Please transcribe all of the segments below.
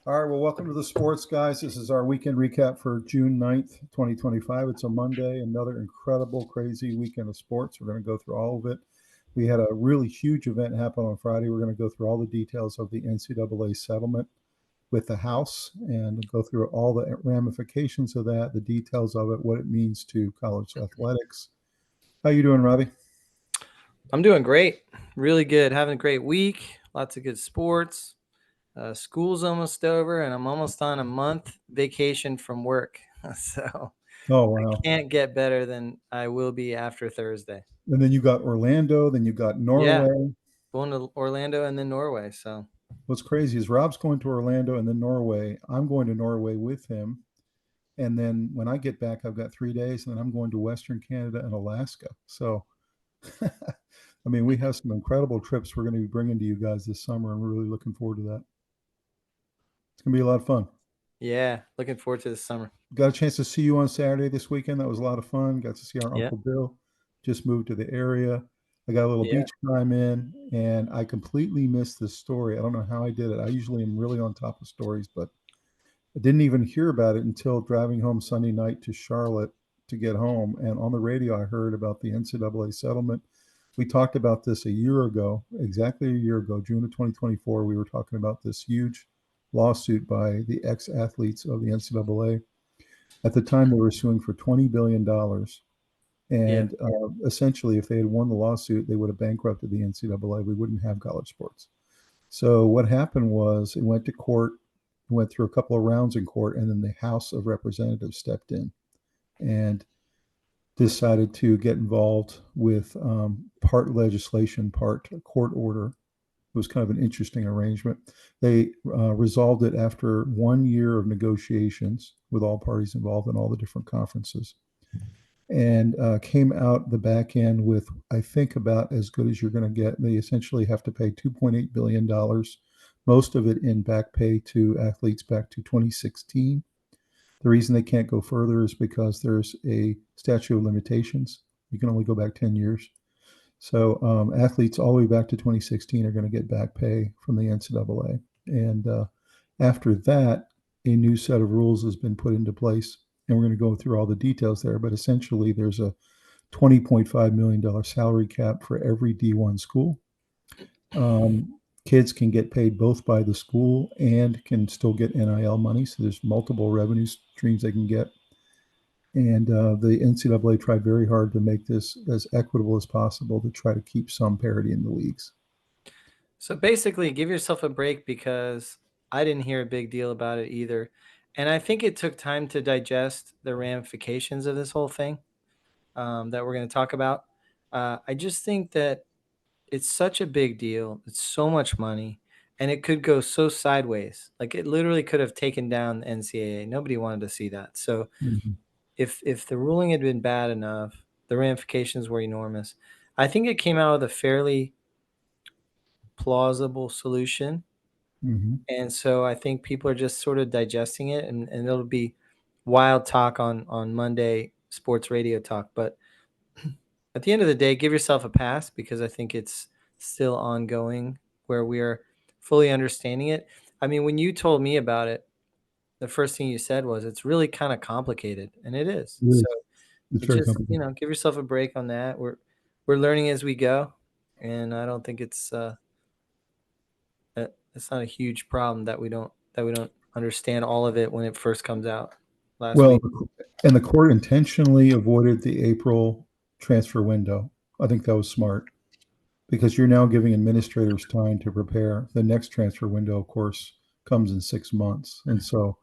All right, well, welcome to the Sports Guys. This is our weekend recap for June 9th, 2025. It's a Monday, another incredible, crazy weekend of sports. We're going to go through all of it. We had a really huge event happen on Friday. We're going to go through all the details of the NCAA settlement with the House and go through all the ramifications of that, the details of it, what it means to college athletics. How you doing, Robbie? I'm doing great. Really good. Having a great week. Lots of good sports. School's almost over, and I'm almost on a month vacation from work. So I can't get better than I will be after Thursday. And then you got Orlando, then you got Norway. Yeah, going to Orlando and then Norway. So what's crazy is Rob's going to Orlando and then Norway. I'm going to Norway with him. And then when I get back, I've got 3 days, and then I'm going to Western Canada and Alaska. So, I mean, we have some incredible trips we're going to be bringing to you guys this summer, and we're really looking forward to that. It's going to be a lot of fun. Yeah, looking forward to this summer. Got a chance to see you on Saturday this weekend. That was a lot of fun. Got to see our Uncle Bill. Just moved to the area. I got a little beach time in, and I completely missed this story. I don't know how I did it. I usually am really on top of stories, but I didn't even hear about it until driving home Sunday night to Charlotte to get home. And on the radio, I heard about the NCAA settlement. We talked about this a year ago, exactly a year ago, June of 2024. We were talking about this huge lawsuit by the ex-athletes of the NCAA. At the time, they were suing for $20 billion. And essentially, if they had won the lawsuit, they would have bankrupted the NCAA. We wouldn't have college sports. So what happened was it went to court, went through a couple of rounds in court, and then the House of Representatives stepped in and decided to get involved with part legislation, part court order. It was kind of an interesting arrangement. They resolved it after 1 year of negotiations with all parties involved in all the different conferences, and came out the back end with, I think, about as good as you're going to get. They essentially have to pay $2.8 billion, most of it in back pay to athletes back to 2016. The reason they can't go further is because there's a statute of limitations. You can only go back 10 years. So athletes all the way back to 2016 are going to get back pay from the NCAA. And after that, a new set of rules has been put into place. And we're going to go through all the details there. But essentially, there's a $20.5 million salary cap for every D1 school. Kids can get paid both by the school and can still get NIL money. So there's multiple revenue streams they can get. And the NCAA tried very hard to make this as equitable as possible to try to keep some parity in the leagues. So basically, give yourself a break, because I didn't hear a big deal about it either. And I think it took time to digest the ramifications of this whole thing that we're going to talk about. I just think that it's such a big deal. It's so much money, and it could go so sideways. Like, it literally could have taken down the NCAA. Nobody wanted to see that. So if the ruling had been bad enough, the ramifications were enormous. I think it came out with a fairly plausible solution. And so I think people are just sort of digesting it, and it'll be wild talk on Monday sports radio talk. But at the end of the day, give yourself a pass, because I think it's still ongoing where we are fully understanding it. I mean, when you told me about it, the first thing you said was it's really kind of complicated, and it is. So it's just, give yourself a break on that. We're learning as we go, and I don't think it's not a huge problem that we don't understand all of it when it first comes out last week. And the court intentionally avoided the April transfer window. I think that was smart, because you're now giving administrators time to prepare. The next transfer window, of course, comes in 6 months. And so,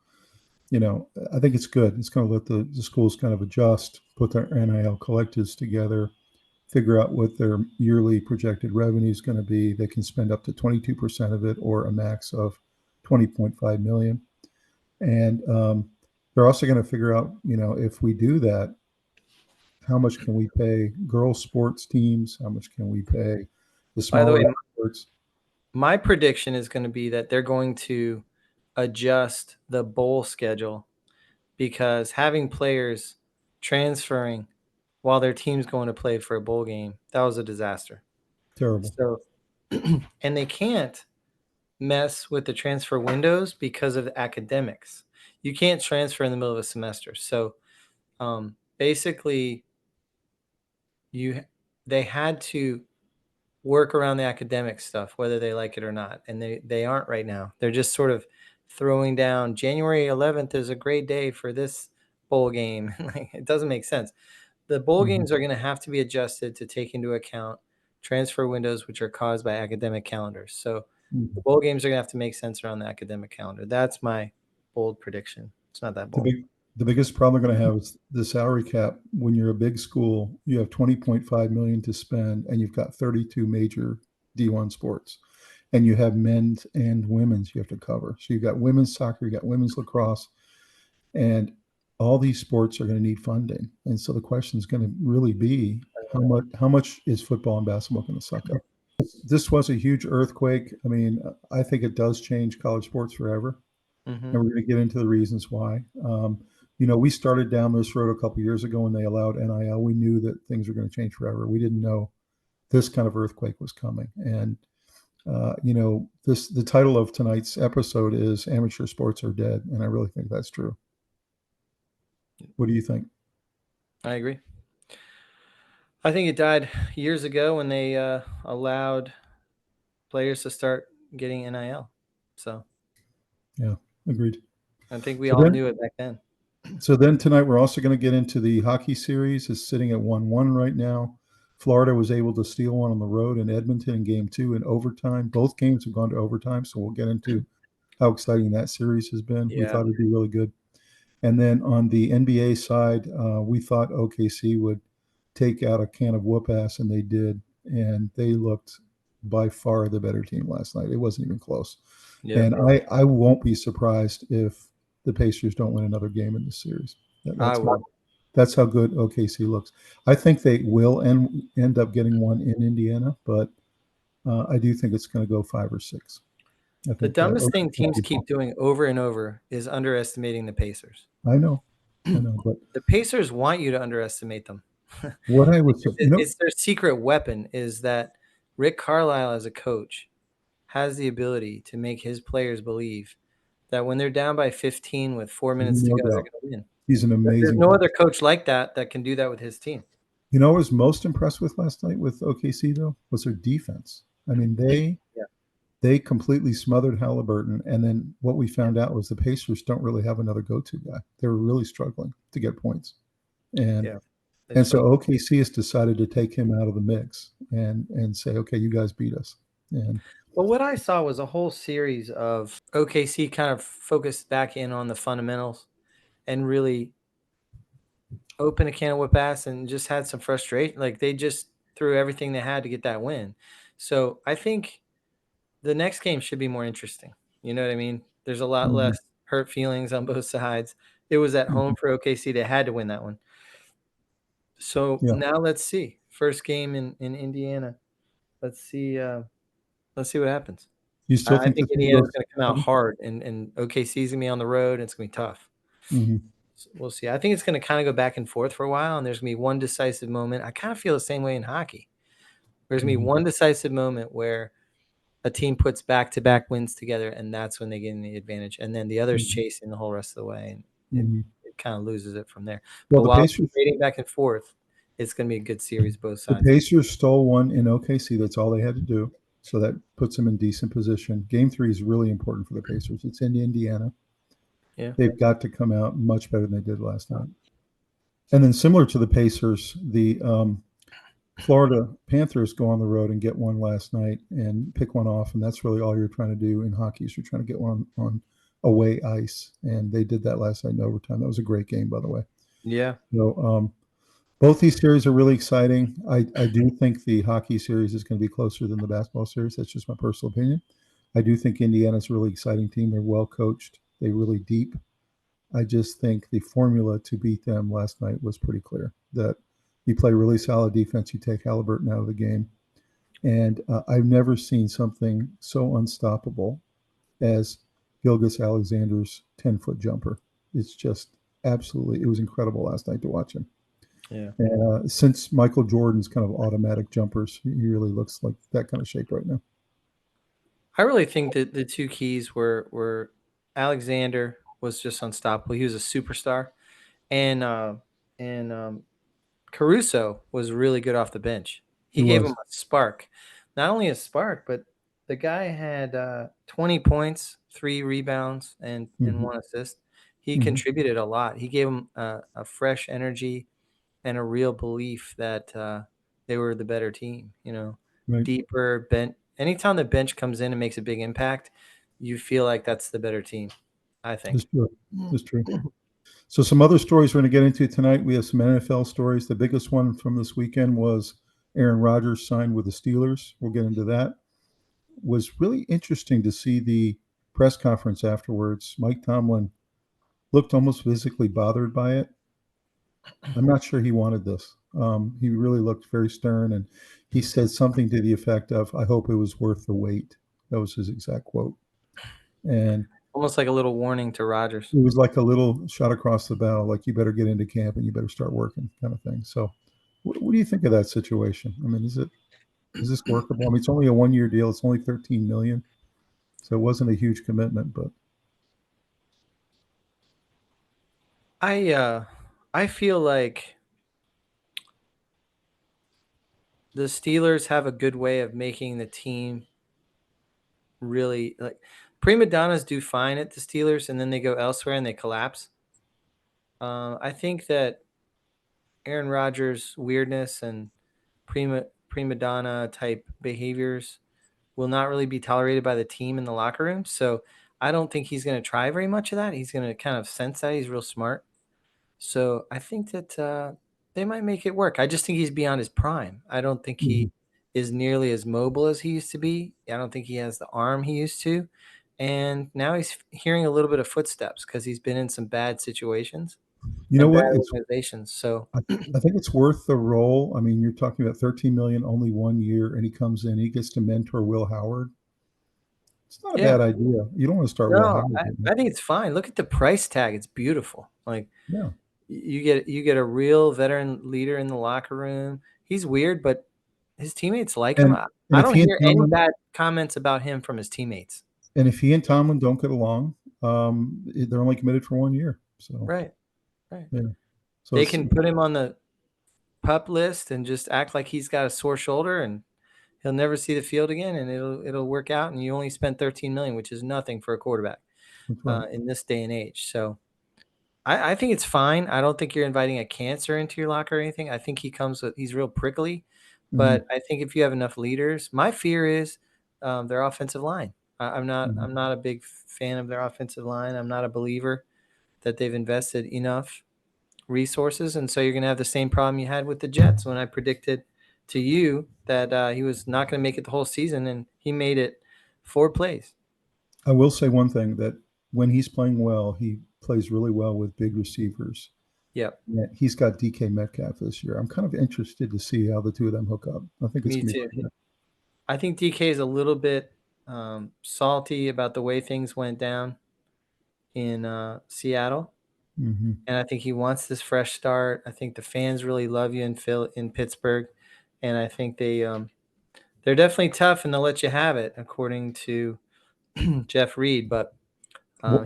I think it's good. It's going to let the schools kind of adjust, put their NIL collectives together, figure out what their yearly projected revenue is going to be. They can spend up to 22% of it, or a max of $20.5 million. And they're also going to figure out, if we do that, how much can we pay girls sports teams? How much can we pay the smaller sports? My prediction is going to be that they're going to adjust the bowl schedule, because having players transferring while their team's going to play for a bowl game, that was a disaster. Terrible. So, and they can't mess with the transfer windows because of the academics. You can't transfer in the middle of a semester. So basically, they had to work around the academic stuff, whether they like it or not. And they aren't right now. They're just sort of throwing down January 11th is a great day for this bowl game. It doesn't make sense. The bowl games are going to have to be adjusted to take into account transfer windows, which are caused by academic calendars. So the bowl games are going to have to make sense around the academic calendar. That's my bold prediction. It's not that bold. The biggest problem they're going to have is the salary cap. When you're a big school, you have $20.5 million to spend, and you've got 32 major D1 sports, and you have men's and women's you have to cover. So you've got women's soccer, you've got women's lacrosse, and all these sports are going to need funding. And so the question is going to really be how much is football and basketball going to suck up? This was a huge earthquake. I mean, I think it does change college sports forever. And we're going to get into the reasons why. We started down this road a couple of years ago when they allowed NIL. We knew that things were going to change forever. We didn't know this kind of earthquake was coming. And, the title of tonight's episode is Amateur Sports Are Dead. And I really think that's true. What do you think? I agree. I think it died years ago when they allowed players to start getting NIL. So, yeah, agreed. I think we all knew it back then. So then tonight we're also going to get into the hockey series. It's sitting at 1-1 right now. Florida was able to steal one on the road in Edmonton in game 2 in overtime. Both games have gone to overtime, so we'll get into how exciting that series has been. Yeah. We thought it'd be really good. And then on the NBA side, we thought OKC would take out a can of whoop ass, and they did. And they looked by far the better team last night. It wasn't even close. Yeah. And I won't be surprised if the Pacers don't win another game in this series. That's how good OKC looks. I think they will end up getting one in Indiana, but I do think it's going to go 5 or 6. The dumbest thing teams keep doing over and over is underestimating the Pacers. I know, but the Pacers want you to underestimate them. It's their secret weapon is that Rick Carlisle as a coach has the ability to make his players believe that when they're down by 15 with 4 minutes to go, they're going to win. He's an amazing. There's no other coach like that can do that with his team. You know what I was most impressed with last night with OKC, though, was their defense. I mean, they completely smothered Halliburton, and then what we found out was the Pacers don't really have another go-to guy. They were really struggling to get points. And so OKC has decided to take him out of the mix and say, okay, you guys beat us. And well, what I saw was a whole series of OKC kind of focused back in on the fundamentals and really opened a can of whoop ass and just had some frustration. Like they just threw everything they had to get that win. So I think the next game should be more interesting. You know what I mean? There's a lot less hurt feelings on both sides. It was at home for OKC. They had to win that one. So now let's see. First game in Indiana. Let's see what happens. You still I think Indiana's going to come out hard, and OKC's going to be on the road, and it's going to be tough. So we'll see. I think it's going to kind of go back and forth for a while, and there's going to be one decisive moment. I kind of feel the same way in hockey. There's going to be one decisive moment where a team puts back-to-back wins together, and that's when they get in the advantage. And then the others chasing the whole rest of the way, and it kind of loses it from there. Well, but while Pacers trading back and forth, it's going to be a good series both sides. The Pacers stole one in OKC. That's all they had to do. So that puts them in decent position. Game 3 is really important for the Pacers. It's in Indiana. Yeah, they've got to come out much better than they did last night. And then similar to the Pacers, the Florida Panthers go on the road and get one last night and pick one off. And that's really all you're trying to do in hockey is you're trying to get one on away ice. And they did that last night in overtime. That was a great game, by the way. Yeah. So both these series are really exciting. I do think the hockey series is going to be closer than the basketball series. That's just my personal opinion. I do think Indiana's a really exciting team. They're well coached. They're really deep. I just think the formula to beat them last night was pretty clear, that you play really solid defense, you take Halliburton out of the game. And I've never seen something so unstoppable as Gilgeous-Alexander's 10-foot jumper. It's just absolutely, it was incredible last night to watch him. Yeah. And since Michael Jordan's kind of automatic jumpers, he really looks like that kind of shape right now. I really think that the two keys were Alexander was just unstoppable. He was a superstar, and Caruso was really good off the bench. He He gave him was. a spark, not only a spark, but the guy had 20 points, 3 rebounds, and Mm-hmm. 1 assist. He Mm-hmm. contributed a lot. He gave him a fresh energy and a real belief that they were the better team. Right. Deeper bench. Anytime the bench comes in and makes a big impact, you feel like that's the better team, I think. It's true. It's true. So some other stories we're going to get into tonight. We have some NFL stories. The biggest one from this weekend was Aaron Rodgers signed with the Steelers. We'll get into that. Was really interesting to see the press conference afterwards. Mike Tomlin looked almost physically bothered by it. I'm not sure he wanted this. He really looked very stern, and he said something to the effect of, "I hope it was worth the wait." That was his exact quote. And Almost like a little warning to Rodgers. it was like a little shot across the bow, like you better get into camp and you better start working, kind of thing. So, what do you think of that situation? I mean, is this workable? I mean, it's only a 1-year deal. It's only 13 million, so it wasn't a huge commitment. But I feel like the Steelers have a good way of making the team really like prima donnas do fine at the Steelers, and then they go elsewhere and they collapse. I think that Aaron Rodgers' weirdness and prima donna type behaviors will not really be tolerated by the team in the locker room. So I don't think he's going to try very much of that. He's going to kind of sense that he's real smart. So I think that they might make it work. I just think he's beyond his prime. I don't think Mhm. he is nearly as mobile as he used to be. I don't think he has the arm he used to. And now he's hearing a little bit of footsteps because he's been in some bad situations You know and bad what? organizations. So I think it's worth the role. I mean, you're talking about 13 million, only 1 year, and he comes in. He gets to mentor Will Howard. It's not a yeah, bad idea. You don't want to start Will no, Howard. I think it's fine. Look at the price tag; it's beautiful. Like Yeah, you get a real veteran leader in the locker room. He's weird, but his teammates like him. and I if don't he and hear any Tomlin bad comments about him from his teammates. don't get along, they're only committed for 1 year. So Right, right. yeah, so They it's can put him on the pup list and just act like he's got a sore shoulder and he'll never see the field again, and it'll work out. And you only spent 13 million, which is nothing for a quarterback that's right. in this day and age. So I think it's fine. I don't think you're inviting a cancer into your locker or anything. I think he's real prickly, Hmm. but I think if you have enough leaders, my fear is their offensive line. Hmm. I'm not a big fan of their offensive line. I'm not a believer that they've invested enough resources, and so you're going to have the same problem you had with the Jets when I predicted to you that he was not going to make it the whole season, and he made it 4 plays. I will say one thing, that when he's playing well, he plays really well with big receivers. Yep, Yeah, he's got DK Metcalf this year. I'm kind of interested to see how the two of them hook up. I think it's me going to too. be good. I think DK is a little bit salty about the way things went down in Seattle, Hmm. and I think he wants this fresh start. I think the fans really love you in Pittsburgh, and I think they're definitely tough and they'll let you have it, according to Jeff Reed. But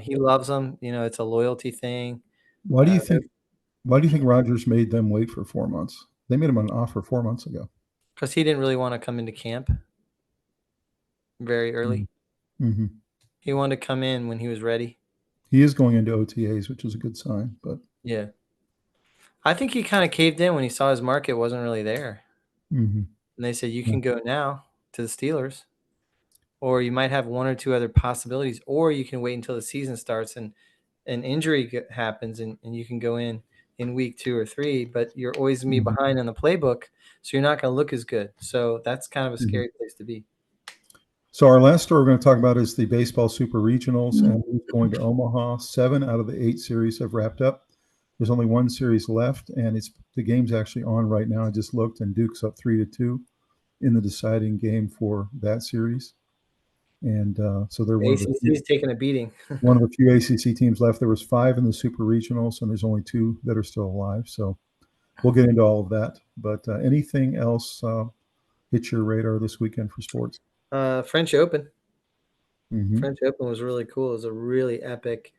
he loves them. It's a loyalty thing. Why do you They're think? Why do you think Rodgers made them wait for 4 months? They made him an offer 4 months ago. Because he didn't really want to come into camp very early. Mm-hmm. He wanted to come in when he was ready. He is going into OTAs, which is a good sign. But Yeah. I think he kind of caved in when he saw his market wasn't really there. mm-hmm. And they said, you Yeah. can go now to the Steelers, or you might have one or two other possibilities, or you can wait until the season starts and an injury happens and you can go in week 2 or 3, but you're always going to be Mm-hmm. behind in the playbook. So you're not going to look as good. So that's kind of a Mm-hmm. scary place to be. So our last story we're going to talk about is the baseball super regionals, and who's going to Omaha. 7 out of the 8 series have wrapped up. There's only one series left, and the game's actually on right now. I just looked, and Duke's up 3-2 in the deciding game for that series. And so they're ACC's taking a beating. one of the few ACC teams left. There was 5 in the super regionals, and there's only 2 that are still alive. So we'll get into all of that. But anything else hit your radar this weekend for sports? French Open. French Open was really cool. It was a really epic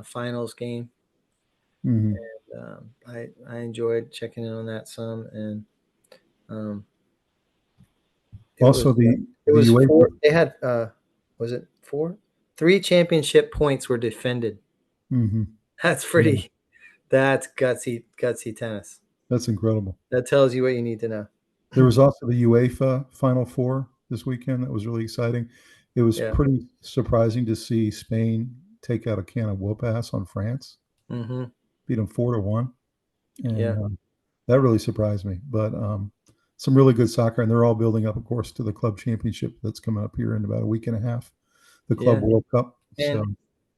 finals game. And I enjoyed checking in on that some. And it Also, was UEFA. four. They had was it four? 3 championship points were defended. That's pretty. That's gutsy tennis. That's incredible. That tells you what you need to know. There was also the UEFA Final Four this weekend. That was really exciting. It was pretty surprising to see Spain take out a can of whoop ass on France. Beat them 4-1. And that really surprised me. But some really good soccer, and they're all building up, of course, to the club championship that's coming up here in about a week and a half, the Club World Cup. And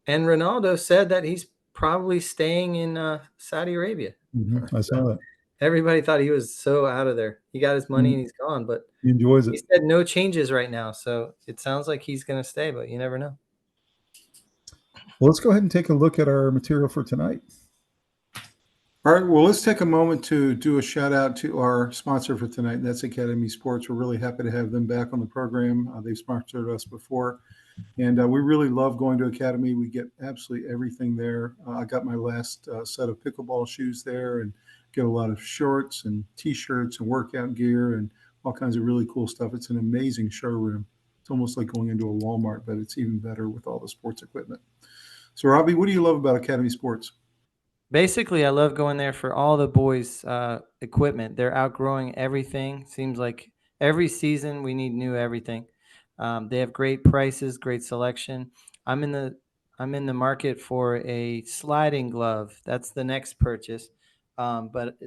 Ronaldo said that he's probably staying in Saudi Arabia. I saw that. Everybody thought he was so out of there. He got his money and he's gone, but he enjoys it. He said no changes right now, so it sounds like he's going to stay, but you never know. Well, let's go ahead and take a look at our material for tonight. All right, well, let's take a moment to do a shout out to our sponsor for tonight, and that's Academy Sports. We're really happy to have them back on the program. They've sponsored us before, and we really love going to Academy. We get absolutely everything there. I got my last set of pickleball shoes there and get a lot of shorts and T-shirts and workout gear and all kinds of really cool stuff. It's an amazing showroom. It's almost like going into a Walmart, but it's even better with all the sports equipment. So, Robbie, what do you love about Academy Sports? Basically, I love going there for all the boys' equipment. They're outgrowing everything. Seems like every season we need new everything. They have great prices, great selection. I'm in the market for a sliding glove. That's the next purchase. But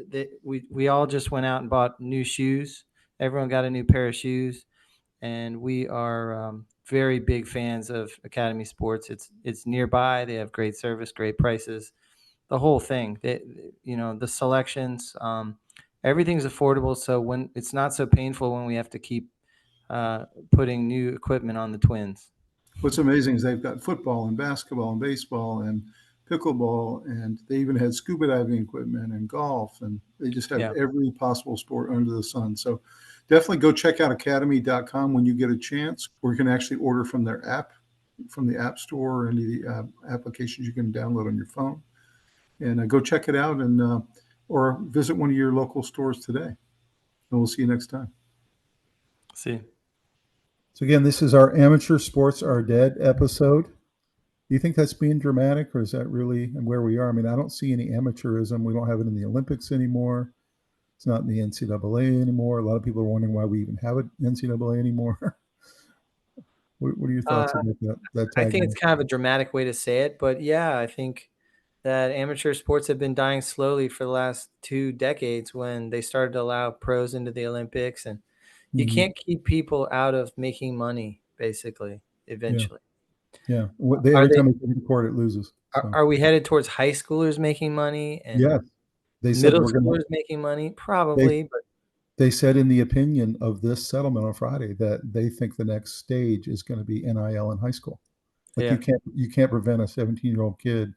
we all just went out and bought new shoes. Everyone got a new pair of shoes, and we are very big fans of Academy Sports. It's nearby. They have great service, great prices, the whole thing. The selections, everything's affordable. So when it's not so painful when we have to keep putting new equipment on the Twins. What's amazing is they've got football and basketball and baseball and pickleball, and they even had scuba diving equipment and golf, and they just have every possible sport under the sun. So definitely go check out academy.com when you get a chance, or you can actually order from their app, from the App Store, or any of the applications you can download on your phone. And go check it out, and or visit one of your local stores today. And we'll see you next time. See. So again, this is our Amateur Sports Are Dead episode. Do you think that's being dramatic, or is that really where we are? I mean, I don't see any amateurism. We don't have it in the Olympics anymore. It's not in the NCAA anymore. A lot of people are wondering why we even have an NCAA anymore. What are your thoughts about that? I think it's kind of a dramatic way to say it, but yeah, I think that amateur sports have been dying slowly for the last 2 decades when they started to allow pros into the Olympics, and you can't keep people out of making money, basically, eventually. Yeah. Every time they get to court, it loses. So. Are we headed towards high schoolers making money and they said middle schoolers making money? Probably. But they said in the opinion of this settlement on Friday that they think the next stage is going to be NIL in high school. Like you can't prevent a 17-year-old kid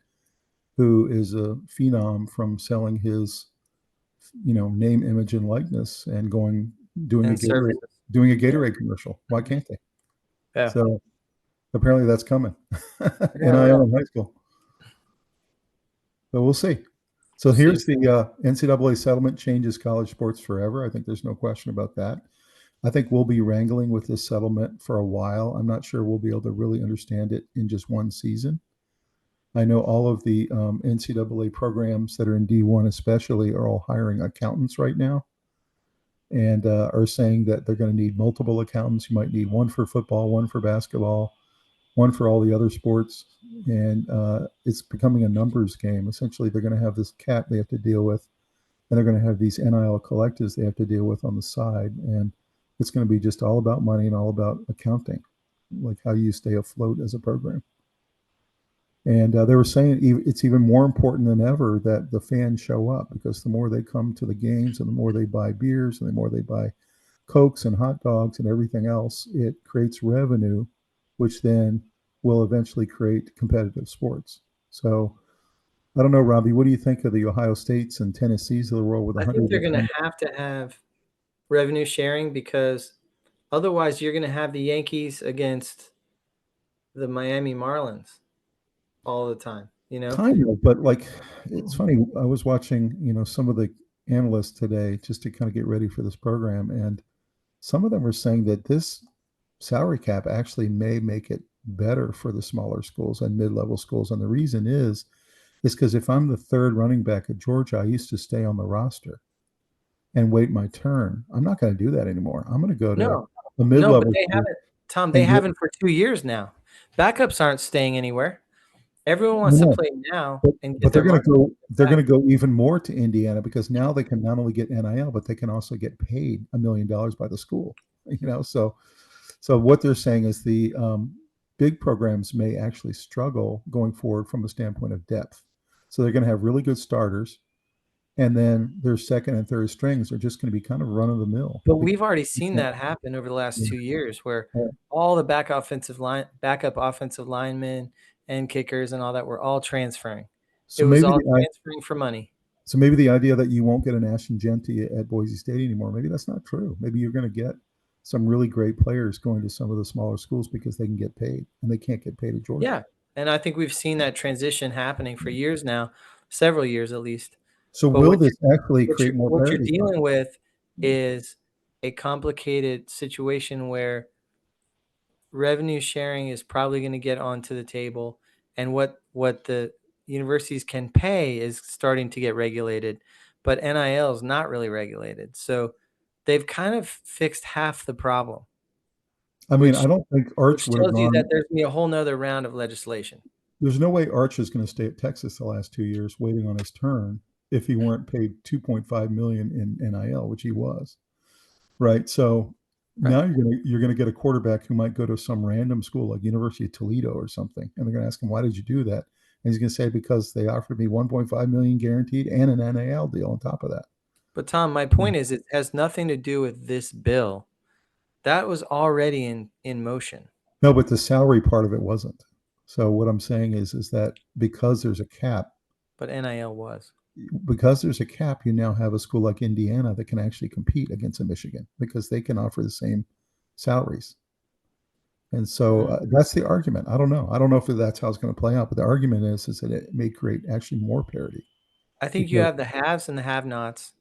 who is a phenom from selling his, name, image, and likeness and doing a Gatorade commercial. Why can't they? Yeah. So apparently that's coming. NIL in high school. But we'll see. So here's the NCAA settlement changes college sports forever. I think there's no question about that. I think we'll be wrangling with this settlement for a while. I'm not sure we'll be able to really understand it in just one season. I know all of the NCAA programs that are in D1 especially are all hiring accountants right now and are saying that they're going to need multiple accountants. You might need one for football, one for basketball, one for all the other sports. And it's becoming a numbers game. Essentially, they're going to have this cap they have to deal with, and they're going to have these NIL collectives they have to deal with on the side. And it's going to be just all about money and all about accounting, like how you stay afloat as a program. And they were saying it's even more important than ever that the fans show up, because the more they come to the games and the more they buy beers and the more they buy Cokes and hot dogs and everything else, it creates revenue, which then will eventually create competitive sports. So I don't know, Robbie, what do you think of the Ohio States and Tennessees of the world with 100? I think they're going to have revenue sharing, because otherwise you're going to have the Yankees against the Miami Marlins all the time, Kind of, but like, it's funny. I was watching, some of the analysts today just to kind of get ready for this program, and some of them were saying that this salary cap actually may make it better for the smaller schools and mid-level schools. And the reason is because if I'm the third running back at Georgia, I used to stay on the roster and wait my turn. I'm not going to do that anymore. I'm going to go to the mid-level. No, but they haven't, Tom. They haven't for 2 years now. Backups aren't staying anywhere. Everyone wants to play now, but they're going to go. They're going to go even more to Indiana because now they can not only get NIL, but they can also get paid $1 million by the school. So what they're saying is the big programs may actually struggle going forward from a standpoint of depth. So they're going to have really good starters, and then their second and third strings are just going to be kind of run of the mill. But we've already seen that happen over the last 2 years, where all the backup offensive linemen and kickers and all that were all transferring. So it was all transferring for money. So maybe the idea that you won't get an Ashton Genty at Boise State anymore, maybe that's not true. Maybe you're going to get some really great players going to some of the smaller schools because they can get paid, and they can't get paid at Georgia. Yeah, and I think we've seen that transition happening for years now, several years at least. So will this actually create more parity? What you're dealing with is a complicated situation where revenue sharing is probably going to get onto the table, and what the universities can pay is starting to get regulated, but NIL is not really regulated. So they've kind of fixed half the problem. I mean, I don't think Arch would have tells you that there's going to be a whole nother round of legislation. There's no way Arch is going to stay at Texas the last 2 years waiting on his turn if he weren't paid $2.5 million in NIL, which he was. Right. So now you're going to get a quarterback who might go to some random school like University of Toledo or something, and they're going to ask him, why did you do that? And he's going to say, because they offered me $1.5 million guaranteed and an NIL deal on top of that. But Tom, my point is, it has nothing to do with this bill. That was already in motion. No, but the salary part of it wasn't. So what I'm saying is that because there's a cap. But NIL was. Because there's a cap, you now have a school like Indiana that can actually compete against a Michigan because they can offer the same salaries. And so that's the argument. I don't know. I don't know if that's how it's going to play out, but the argument is that it may create actually more parity. I think you have the haves and the have-nots,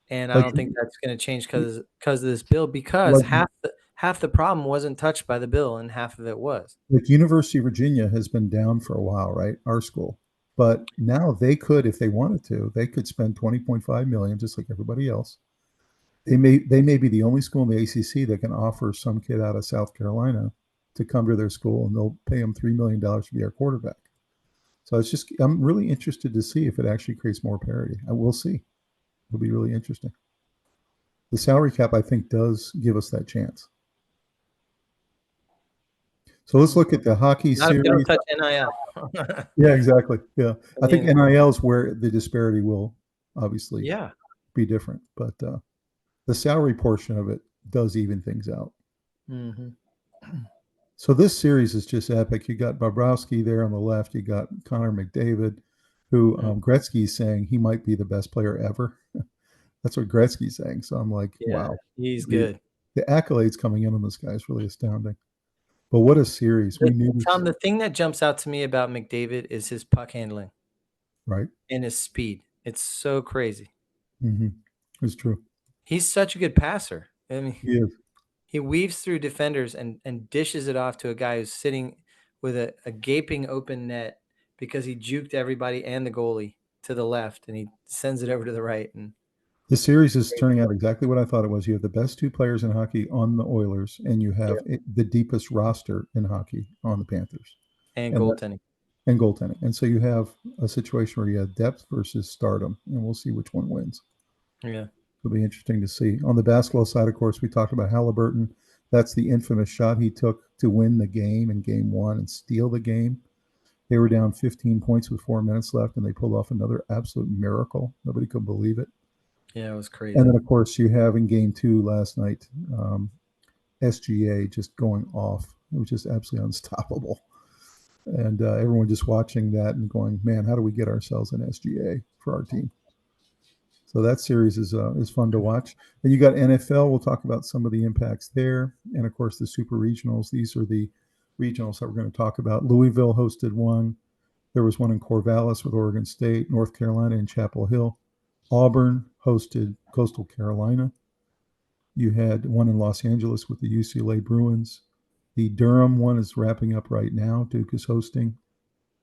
and I don't think that's going to change because of this bill, because half the problem wasn't touched by the bill and half of it was. Like University of Virginia has been down for a while, right? Our school. But now they could, if they wanted to, they could spend $20.5 million just like everybody else. They may be the only school in the ACC that can offer some kid out of South Carolina to come to their school, and they'll pay him $3 million to be our quarterback. So I'm really interested to see if it actually creates more parity. I will see. It'll be really interesting. The salary cap, I think, does give us that chance. So let's look at the hockey series. Don't touch NIL. Yeah, exactly. Yeah, I think NIL is where the disparity will obviously be different, but the salary portion of it does even things out. Mm-hmm. So this series is just epic. You got Bobrovsky there on the left. You got Connor McDavid, who Gretzky's saying he might be the best player ever. That's what Gretzky's saying. So I'm like, wow, he's good. The accolades coming in on this guy is really astounding. But what a series. Tom, the thing that jumps out to me about McDavid is his puck handling. Right. And his speed. It's so crazy. Mm-hmm. It's true. He's such a good passer. I mean, he is. He weaves through defenders and dishes it off to a guy who's sitting with a gaping open net because he juked everybody and the goalie to the left, and he sends it over to the right. And the series is turning out exactly what I thought it was. You have the best two players in hockey on the Oilers, and you have the deepest roster in hockey on the Panthers. And goaltending. And so you have a situation where you have depth versus stardom, and we'll see which one wins. Yeah. It'll be interesting to see. On the basketball side, of course, we talked about Halliburton. That's the infamous shot he took to win the game in game one and steal the game. They were down 15 points with 4 minutes left, and they pulled off another absolute miracle. Nobody could believe it. Yeah, it was crazy. And then, of course, you have in game two last night, SGA just going off. It was just absolutely unstoppable. And everyone just watching that and going, man, how do we get ourselves an SGA for our team? So that series is fun to watch. And you got NFL. We'll talk about some of the impacts there. And, of course, the super regionals. These are the regionals that we're going to talk about. Louisville hosted one. There was one in Corvallis with Oregon State, North Carolina in Chapel Hill. Auburn hosted Coastal Carolina. You had one in Los Angeles with the UCLA Bruins. The Durham one is wrapping up right now. Duke is hosting.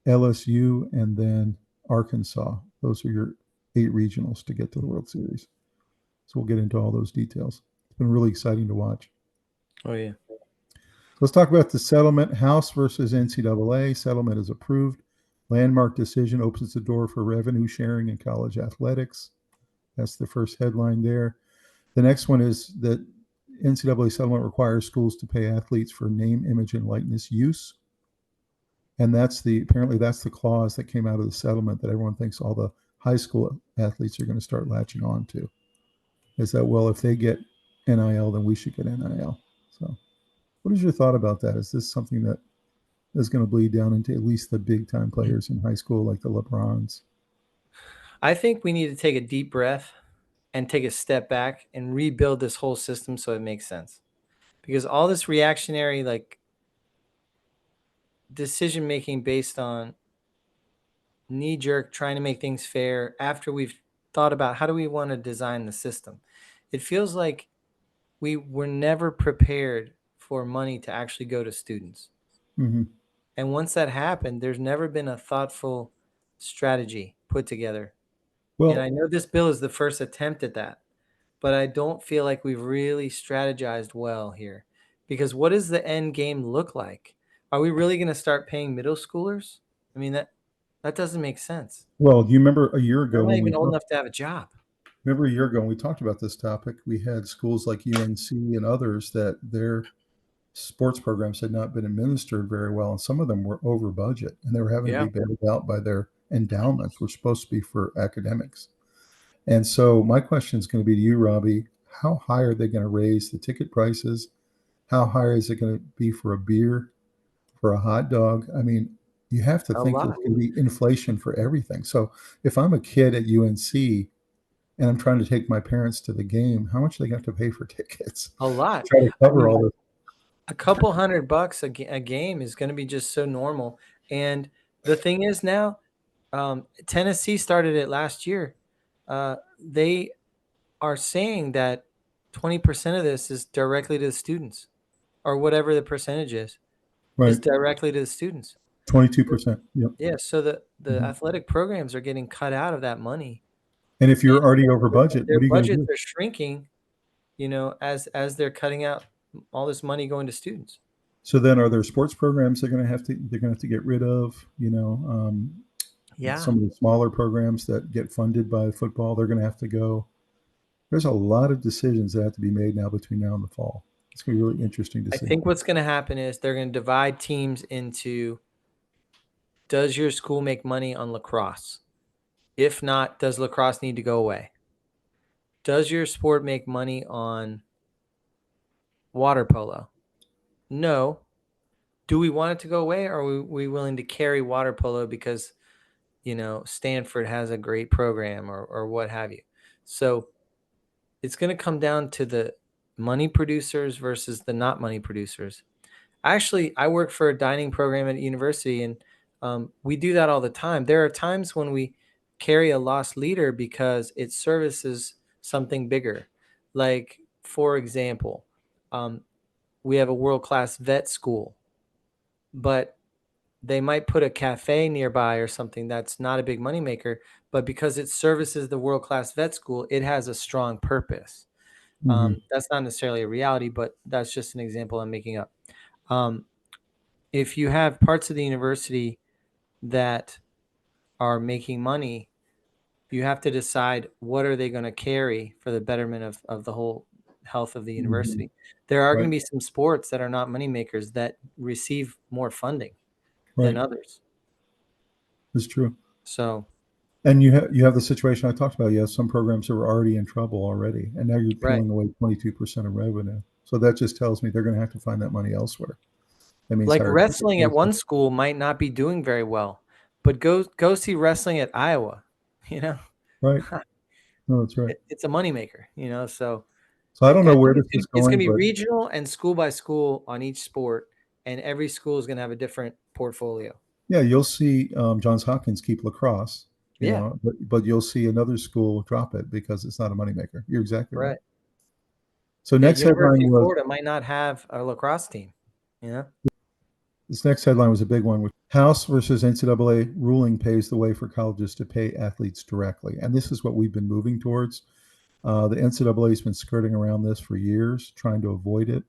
LSU and then Arkansas. Those are your 8 regionals to get to the World Series. So we'll get into all those details. It's been really exciting to watch. Oh, yeah. Let's talk about the settlement. House versus NCAA. Settlement is approved. Landmark decision opens the door for revenue sharing in college athletics. That's the first headline there. The next one is that NCAA settlement requires schools to pay athletes for name, image, and likeness use. And apparently that's the clause that came out of the settlement that everyone thinks all the high school athletes are going to start latching on to. Is that, well, if they get NIL, then we should get NIL. So what is your thought about that? Is this something that is going to bleed down into at least the big time players in high school, like the LeBrons? I think we need to take a deep breath and take a step back and rebuild this whole system so it makes sense. Because all this reactionary, like, decision making based on knee jerk trying to make things fair after we've thought about how do we want to design the system, it feels like we were never prepared for money to actually go to students. Mm-hmm. And once that happened, there's never been a thoughtful strategy put together. Well, and I know this bill is the first attempt at that, but I don't feel like we've really strategized well here. Because what does the end game look like? Are we really going to start paying middle schoolers? I mean, that doesn't make sense. Well, you remember a year ago They're not when even old enough to have a job. Remember a year ago when we talked about this topic, we had schools like UNC and others that their sports programs had not been administered very well, and some of them were over budget, and they were having to be bailed out by their endowments, which are supposed to be for academics. And so my question is going to be to you, Robbie, how high are they going to raise the ticket prices? How high is it going to be for a beer, for a hot dog? I mean, you have to think there's going to be inflation for everything. So if I'm a kid at UNC and I'm trying to take my parents to the game, how much do they have to pay for tickets? A lot. Try to cover all this. A couple $100 a game is going to be just so normal. And the thing is now, Tennessee started it last year. They are saying that 20% of this is directly to the students, or whatever the percentage is directly to the students. 22%. Yep. Yeah. So the athletic programs are getting cut out of that money. And if you're already over budget, their what are you going to do? Budgets are shrinking, as they're cutting out all this money going to students. So then, are there sports programs they're going to have to get rid of? Some of the smaller programs that get funded by football, they're going to have to go. There's a lot of decisions that have to be made now between now and the fall. It's going to be really interesting to see. I think what's going to happen is they're going to divide teams into, does your school make money on lacrosse? If not, does lacrosse need to go away? Does your sport make money on water polo? No. Do we want it to go away, or are we willing to carry water polo because, Stanford has a great program or what have you? So it's going to come down to the money producers versus the not money producers. Actually, I work for a dining program at a university, and we do that all the time. There are times when we carry a lost leader because it services something bigger. Like, for example, we have a world-class vet school, but they might put a cafe nearby or something that's not a big moneymaker, but because it services the world-class vet school, it has a strong purpose. That's not necessarily a reality, but that's just an example I'm making up. If you have parts of the university that are making money, you have to decide what are they going to carry for the betterment of the whole health of the university. There are going to be some sports that are not money makers that receive more funding than others. That's true. So, and you have the situation I talked about. You have some programs that were already in trouble already, and now you're peeling away 22% of revenue. So that just tells me they're going to have to find that money elsewhere. That means like wrestling at one school might not be doing very well, but go see wrestling at Iowa. Right. No, that's right. It's a moneymaker. So I don't know where this is going. It's going to be regional and school by school on each sport, and every school is going to have a different portfolio. Yeah, you'll see Johns Hopkins keep lacrosse, Yeah. but you'll see another school drop it because it's not a moneymaker. You're exactly right. Right. So Yeah, next headline University of was Florida might not have a lacrosse team. this next headline was a big one. House versus NCAA ruling paves the way for colleges to pay athletes directly, and this is what we've been moving towards. The NCAA has been skirting around this for years, trying to avoid it,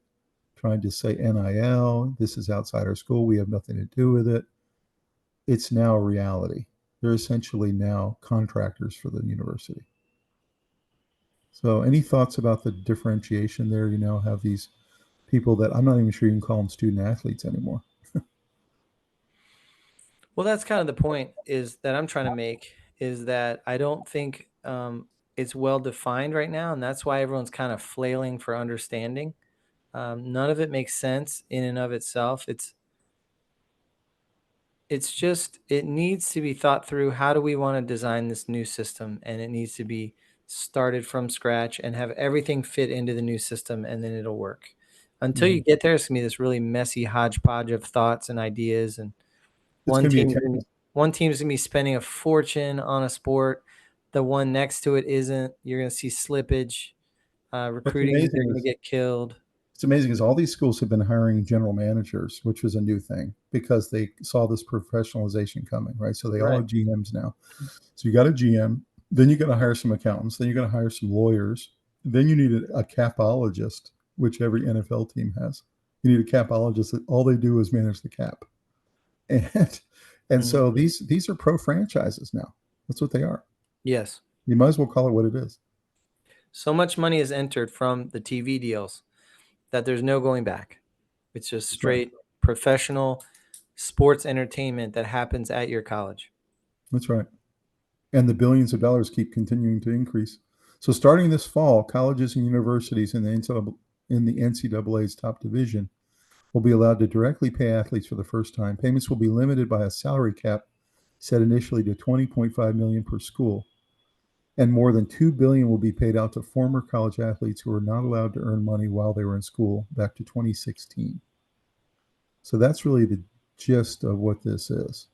trying to say NIL, this is outside our school, we have nothing to do with it. It's now a reality. They're essentially now contractors for the university. So any thoughts about the differentiation there? You now have these people that I'm not even sure you can call them student athletes anymore. Well, that's kind of the point is that I'm trying to make is that I don't think it's well defined right now, and that's why everyone's kind of flailing for understanding. None of it makes sense in and of itself. It's just it needs to be thought through. How do we want to design this new system? And it needs to be started from scratch and have everything fit into the new system, and then it'll work. Until you get there, it's gonna be this really messy hodgepodge of thoughts and ideas, and It's going to be a one team's gonna be spending a fortune on a sport. The one next to it isn't. You're gonna see slippage. Recruiting is going to get killed. It's amazing because all these schools have been hiring general managers, which was a new thing because they saw this professionalization coming, right? So they all have GMs now. So you got a GM, then you got to hire some accountants, then you got to hire some lawyers, then you need a capologist, which every NFL team has. You need a capologist that all they do is manage the cap, and so these are pro franchises now. That's what they are. Yes, you might as well call it what it is. So much money is entered from the TV deals that there's no going back. It's just straight professional sports entertainment that happens at your college. That's right. And the billions of dollars keep continuing to increase. So starting this fall, colleges and universities in the NCAA's top division will be allowed to directly pay athletes for the first time. Payments will be limited by a salary cap set initially to $20.5 million per school. And more than $2 billion will be paid out to former college athletes who were not allowed to earn money while they were in school back to 2016. So that's really the gist of what this is.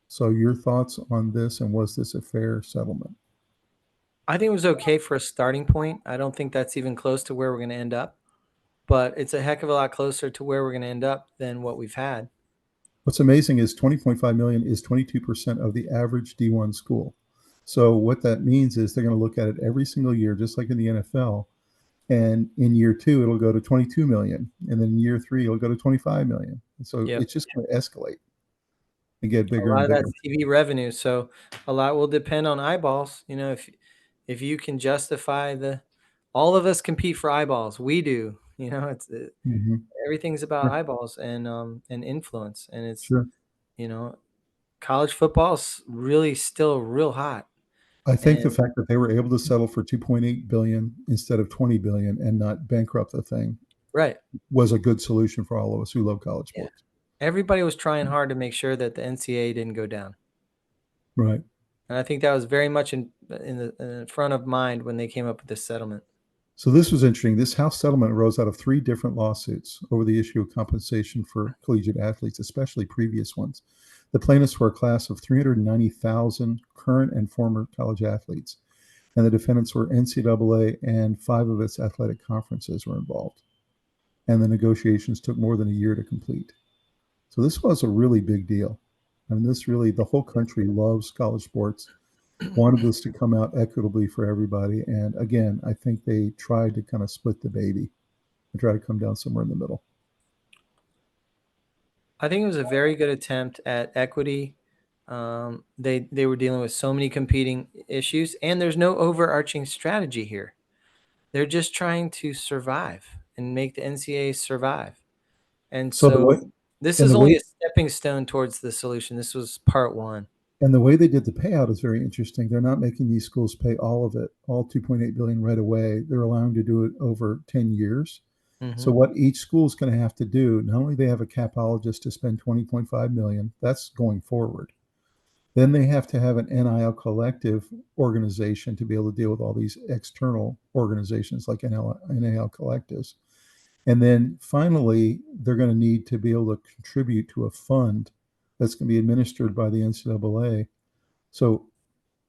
So your thoughts on this, and was this a fair settlement? I think it was okay for a starting point. I don't think that's even close to where we're going to end up, but it's a heck of a lot closer to where we're going to end up than what we've had. What's amazing is $20.5 million is 22% of the average D1 school. So what that means is they're going to look at it every single year, just like in the NFL. And in year 2, it'll go to 22 million. And then in year 3, it'll go to 25 million. And so it's just going to escalate and get bigger and bigger. A lot of that's TV revenue. So a lot will depend on eyeballs. You know, if you can justify all of us compete for eyeballs. We do. You know, it's everything's about eyeballs and influence. And it's, you know, college football's really still real hot. I think the fact that they were able to settle for 2.8 billion instead of 20 billion and not bankrupt the thing was a good solution for all of us who love college sports. Everybody was trying hard to make sure that the NCAA didn't go down. Right. And I think that was very much in the front of mind when they came up with this settlement. So this was interesting. This House settlement arose out of 3 different lawsuits over the issue of compensation for collegiate athletes, especially previous ones. The plaintiffs were a class of 390,000 current and former college athletes, and the defendants were NCAA, and 5 of its athletic conferences were involved. And the negotiations took more than a year to complete. So this was a really big deal. I mean, the whole country loves college sports, wanted this to come out equitably for everybody. And again, I think they tried to kind of split the baby and try to come down somewhere in the middle. I think it was a very good attempt at equity. They were dealing with so many competing issues, and there's no overarching strategy here. They're just trying to survive and make the NCAA survive. And so this is only a stepping stone towards the solution. This was part 1. And the way they did the payout is very interesting. They're not making these schools pay all of it, all 2.8 billion right away. They're allowing to do it over 10 years. So what each school is going to have to do, not only they have a capologist to spend 20.5 million, that's going forward. Then they have to have an NIL collective organization to be able to deal with all these external organizations like NIL collectives. And then finally, they're going to need to be able to contribute to a fund that's going to be administered by the NCAA. So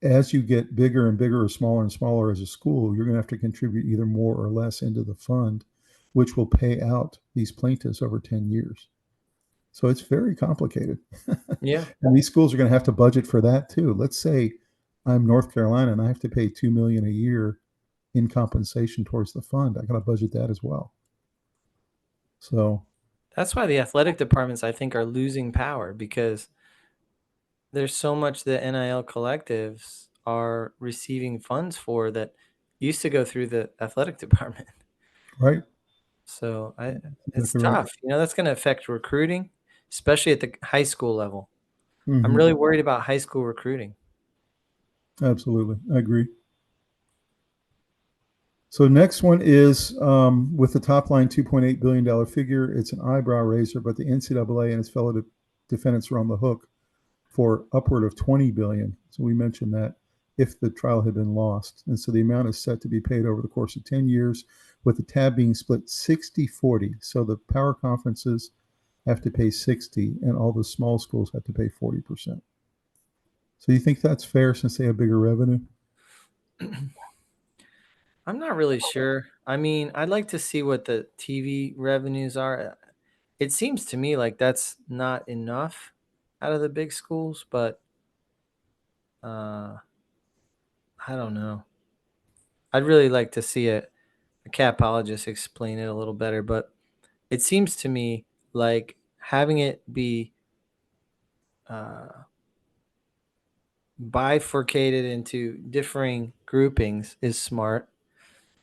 as you get bigger and bigger or smaller and smaller as a school, you're going to have to contribute either more or less into the fund, which will pay out these plaintiffs over 10 years. So it's very complicated. Yeah. And these schools are going to have to budget for that too. Let's say I'm North Carolina and I have to pay $2 million a year in compensation towards the fund. I got to budget that as well. So that's why the athletic departments, I think, are losing power, because there's so much that NIL collectives are receiving funds for that used to go through the athletic department. right. So it's Exactly right. tough. That's going to affect recruiting, especially at the high school level. I'm Mhm. really worried about high school recruiting. Absolutely. I agree. So next one is with the top line $2.8 billion figure. It's an eyebrow raiser, but the NCAA and its fellow defendants are on the hook for upward of $20 billion. So we mentioned that if the trial had been lost. And so the amount is set to be paid over the course of 10 years, with the tab being split 60-40. So the power conferences have to pay 60 and all the small schools have to pay 40%. So you think that's fair since they have bigger revenue? I'm not really sure. I mean, I'd like to see what the TV revenues are. It seems to me like that's not enough out of the big schools, but I don't know. I'd really like to see a capologist explain it a little better, but it seems to me like having it be bifurcated into differing groupings is smart,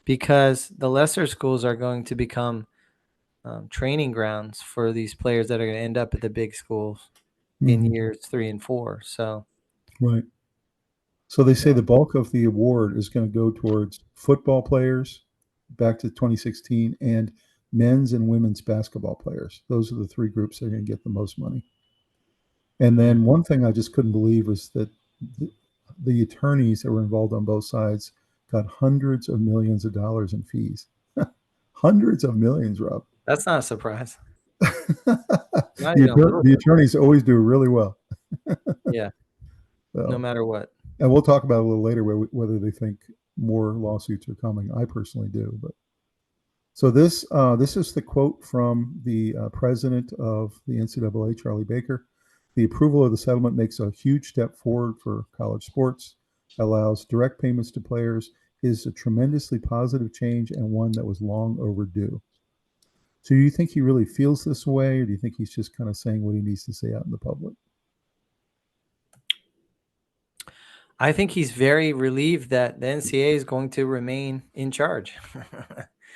because the lesser schools are going to become training grounds for these players that are going to end up at the big schools in years 3 and 4. So, right. So they say the bulk of the award is going to go towards football players back to 2016 and men's and women's basketball players. Those are the three groups that are going to get the most money. And then one thing I just couldn't believe was that the attorneys that were involved on both sides got hundreds of millions of dollars in fees. Hundreds of millions, Rob. that's not a surprise. Not even a little The bit. attorneys always do really well. Yeah. So, No matter what. and we'll talk about it a little later whether they think more lawsuits are coming. I personally do, but so this is the quote from the president of the NCAA, Charlie Baker. The approval of the settlement makes a huge step forward for college sports, allows direct payments to players, is a tremendously positive change and one that was long overdue. So do you think he really feels this way, or do you think he's just kind of saying what he needs to say out in the public? I think he's very relieved that the NCAA is going to remain in charge.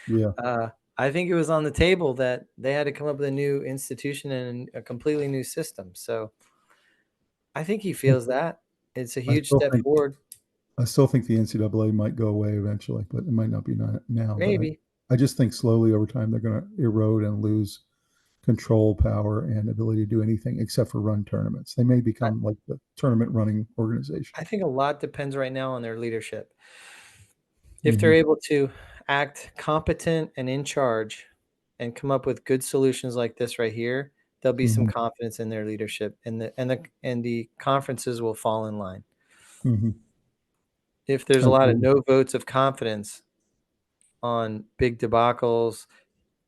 Yeah. I think it was on the table that they had to come up with a new institution and a completely new system. So I think he feels that it's a huge step forward. I still think the NCAA might go away eventually, but it might not be now. Maybe. But I just think slowly over time they're going to erode and lose control, power, and ability to do anything except for run tournaments. They may become like the tournament running organization. I think a lot depends right now on their leadership. If they're able to act competent and in charge and come up with good solutions like this right here, there'll be some confidence in their leadership, and the conferences will fall in line. If there's a lot of no votes of confidence on big debacles,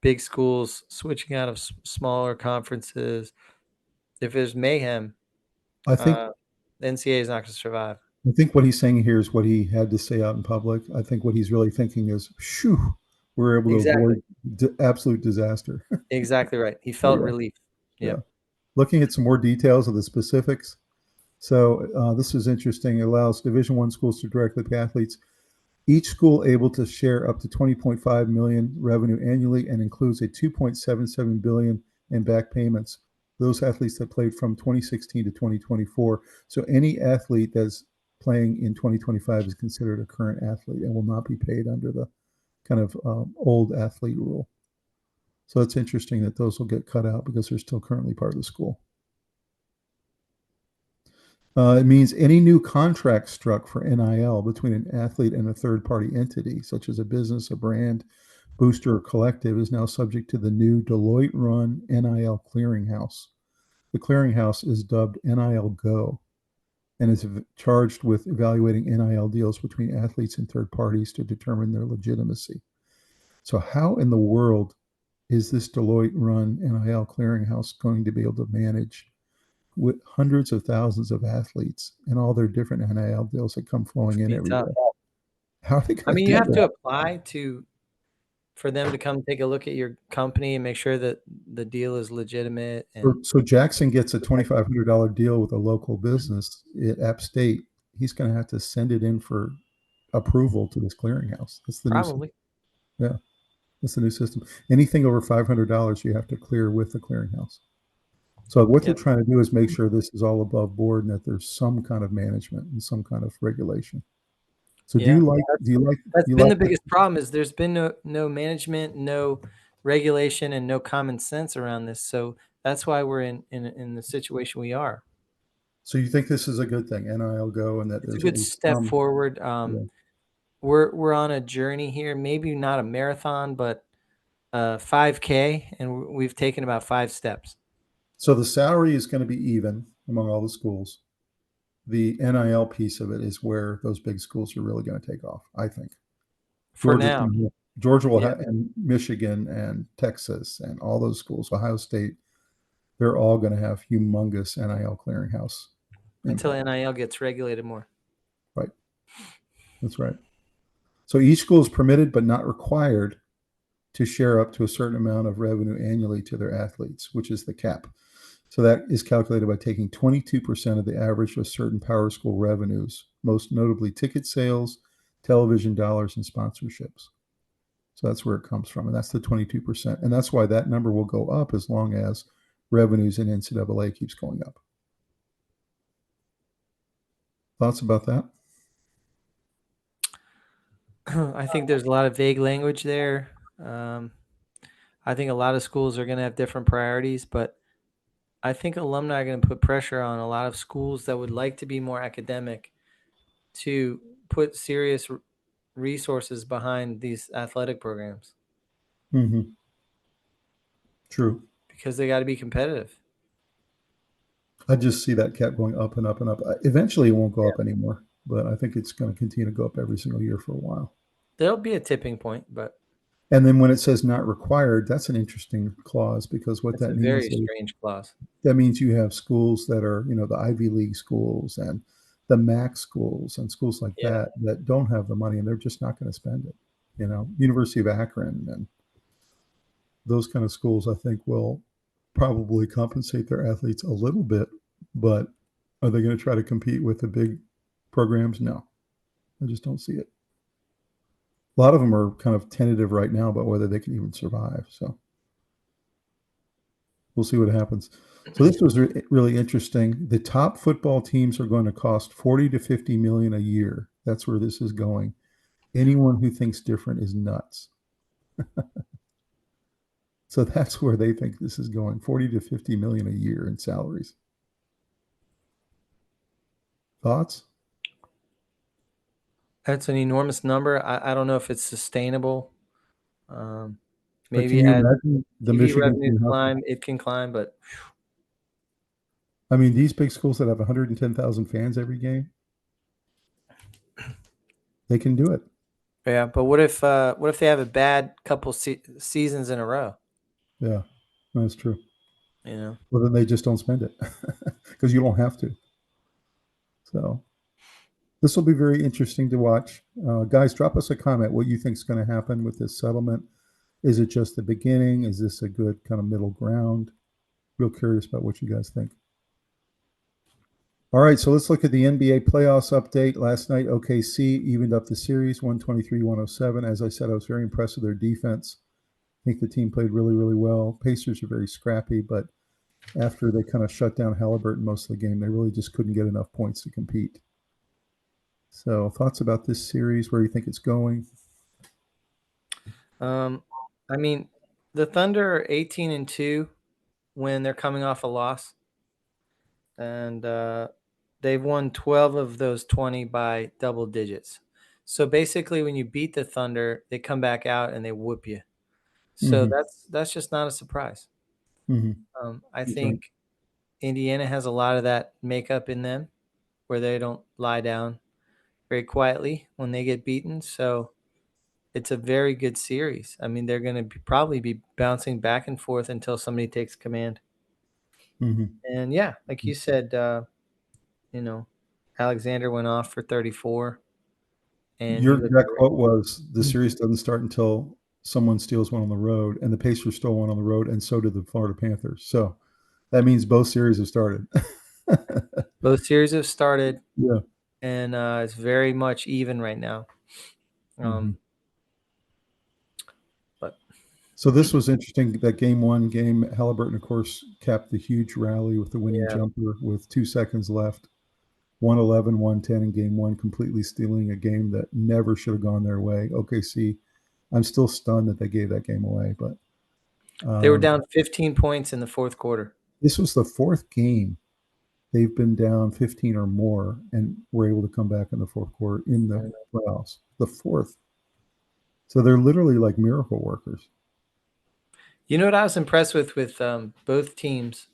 big schools switching out of smaller conferences, if there's mayhem, I think the NCAA is not going to survive. I think what he's saying here is what he had to say out in public. I think what he's really thinking is, "Phew, we're able to avoid absolute disaster." Exactly right. He felt relief. Yeah. Looking at some more details of the specifics. So this is interesting. It allows Division I schools to directly pay athletes. Each school able to share up to 20.5 million revenue annually, and includes a 2.77 billion in back payments. Those athletes that played from 2016 to 2024. So any athlete that's playing in 2025 is considered a current athlete and will not be paid under the kind of old athlete rule. So it's interesting that those will get cut out because they're still currently part of the school. It means any new contract struck for NIL between an athlete and a third-party entity, such as a business, a brand, Booster Collective is now subject to the new Deloitte-run NIL clearinghouse. The clearinghouse is dubbed NIL Go and is charged with evaluating NIL deals between athletes and third parties to determine their legitimacy. So how in the world is this Deloitte-run NIL clearinghouse going to be able to manage with hundreds of thousands of athletes and all their different NIL deals that come flowing in every day? How are they going to do that? You have to apply for them to come take a look at your company and make sure that the deal is legitimate. And so Jackson gets a $2,500 deal with a local business at App State. He's going to have to send it in for approval to this clearinghouse. That's the probably. Yeah, that's the new system. Anything over $500, you have to clear with the clearinghouse. So what they're trying to do is make sure this is all above board and that there's some kind of management and some kind of regulation. So do you like? That's been the biggest problem is there's been no management, no regulation, and no common sense around this. So that's why we're in the situation we are. So you think this is a good thing, NIL Go, and that it's a good step forward. We're on a journey here, maybe not a marathon, but 5K, and we've taken about 5 steps. So the salary is going to be even among all the schools. The NIL piece of it is where those big schools are really going to take off, I think. Now. Georgia will have, and Michigan and Texas and all those schools, Ohio State, they're all going to have humongous NIL clearinghouse. Until NIL gets regulated more. Right. That's right. So each school is permitted but not required to share up to a certain amount of revenue annually to their athletes, which is the cap. So that is calculated by taking 22% of the average of certain power school revenues, most notably ticket sales, television dollars, and sponsorships. So that's where it comes from, and that's the 22%. And that's why that number will go up as long as revenues in NCAA keeps going up. Thoughts about that? I think there's a lot of vague language there. I think a lot of schools are going to have different priorities, but I think alumni are going to put pressure on a lot of schools that would like to be more academic to put serious resources behind these athletic programs. Mm-hmm. True. Because they got to be competitive. I just see that cap going up and up and up. Eventually, it won't go up anymore, but I think it's going to continue to go up every single year for a while. There'll be a tipping point, but. And then when it says not required, that's an interesting clause because what that means is a very strange clause. That means you have schools that are, the Ivy League schools and the MAC schools and schools like that don't have the money and they're just not going to spend it. University of Akron and those kind of schools, I think, will probably compensate their athletes a little bit, but are they going to try to compete with the big programs? No, I just don't see it. A lot of them are kind of tentative right now about whether they can even survive. So we'll see what happens. So this was really interesting. The top football teams are going to cost $40 to $50 million a year. That's where this is going. Anyone who thinks different is nuts. So that's where they think this is going. $40 to $50 million a year in salaries. Thoughts? That's an enormous number. I don't know if it's sustainable. Maybe as the Michigan revenues climb, it can climb, but I mean, these big schools that have 110,000 fans every game, they can do it. Yeah, but what if they have a bad couple seasons in a row? Yeah, that's true. Well, then they just don't spend it because you don't have to. So this will be very interesting to watch. Guys, drop us a comment what you think is going to happen with this settlement. Is it just the beginning? Is this a good kind of middle ground? Real curious about what you guys think. All right, so let's look at the NBA playoffs update. Last night, OKC evened up the series, 123-107. As I said, I was very impressed with their defense. I think the team played really, really well. Pacers are very scrappy, but after they kind of shut down Halliburton most of the game, they really just couldn't get enough points to compete. So thoughts about this series, where you think it's going? I mean, the Thunder are 18-2 when they're coming off a loss. And they've won 12 of those 20 by double digits. So basically when you beat the Thunder, they come back out and they whoop you. So that's just not a surprise. Mm-hmm. I think Indiana has a lot of that makeup in them where they don't lie down very quietly when they get beaten. So it's a very good series. I mean, they're going to probably be bouncing back and forth until somebody takes command. Mm-hmm. And yeah, like you said, Alexander went off for 34. And Your he looked exact great. quote was, "The series doesn't start until someone steals one on the road," and the Pacers stole one on the road, and so did the Florida Panthers. So that means both series have started. Both series have started, Yeah. and it's very much even right now. But So this was interesting. That game one game, Halliburton, of course, capped the huge rally with the winning yeah, jumper with 2 seconds left. 111, 110 in game one, completely stealing a game that never should have gone their way. OKC, I'm still stunned that they gave that game away, but they were down 15 points in the fourth quarter. this was the fourth game they've been down 15 or more and were able to come back in the fourth quarter in the playoffs. The fourth. So they're literally like miracle workers. You know what I was impressed with both teams,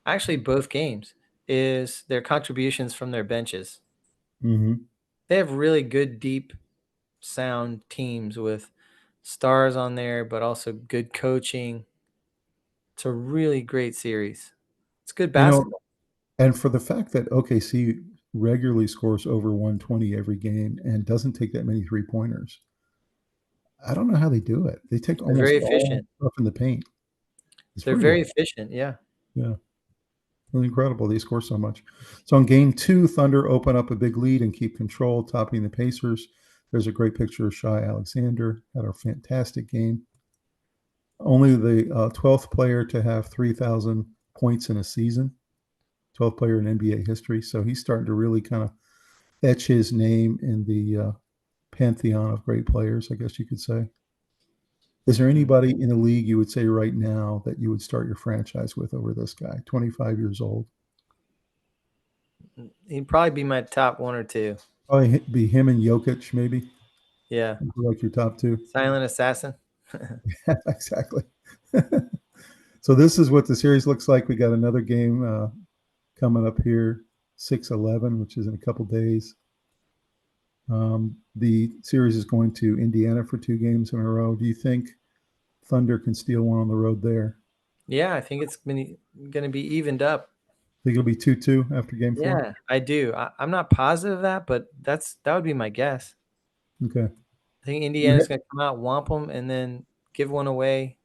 actually both games, is their contributions from their benches. Mm-hmm. They have really good, deep, sound teams with stars on there, but also good coaching. It's a really great series. It's good basketball. And for the fact that OKC regularly scores over 120 every game and doesn't take that many 3-pointers, I don't know how they do it. They take They're very almost all efficient. stuff in the paint. It's They're pretty very wild. efficient, yeah. Yeah. Really incredible. They score so much. So in game two, Thunder open up a big lead and keep control, topping the Pacers. There's a great picture of Shai Alexander. Had a fantastic game. Only the 12th player to have 3,000 points in a season, 12th player in NBA history. So he's starting to really kind of etch his name in the pantheon of great players, I guess you could say. Is there anybody in the league you would say right now that you would start your franchise with over this guy, 25 years old? He'd probably be my top one or two. Probably be him and Jokic, maybe. Yeah. Like your top two. Silent assassin. Exactly. So this is what the series looks like. We got another game coming up here, 6-11, which is in a couple days. The series is going to Indiana for 2 games in a row. Do you think Thunder can steal one on the road there? Yeah, I think it's going to be evened up. Think it'll be 2-2 after game 4? Yeah, I do. I'm not positive of that, but that would be my guess. Okay. I think Indiana's going to come out, whomp them, and then give one away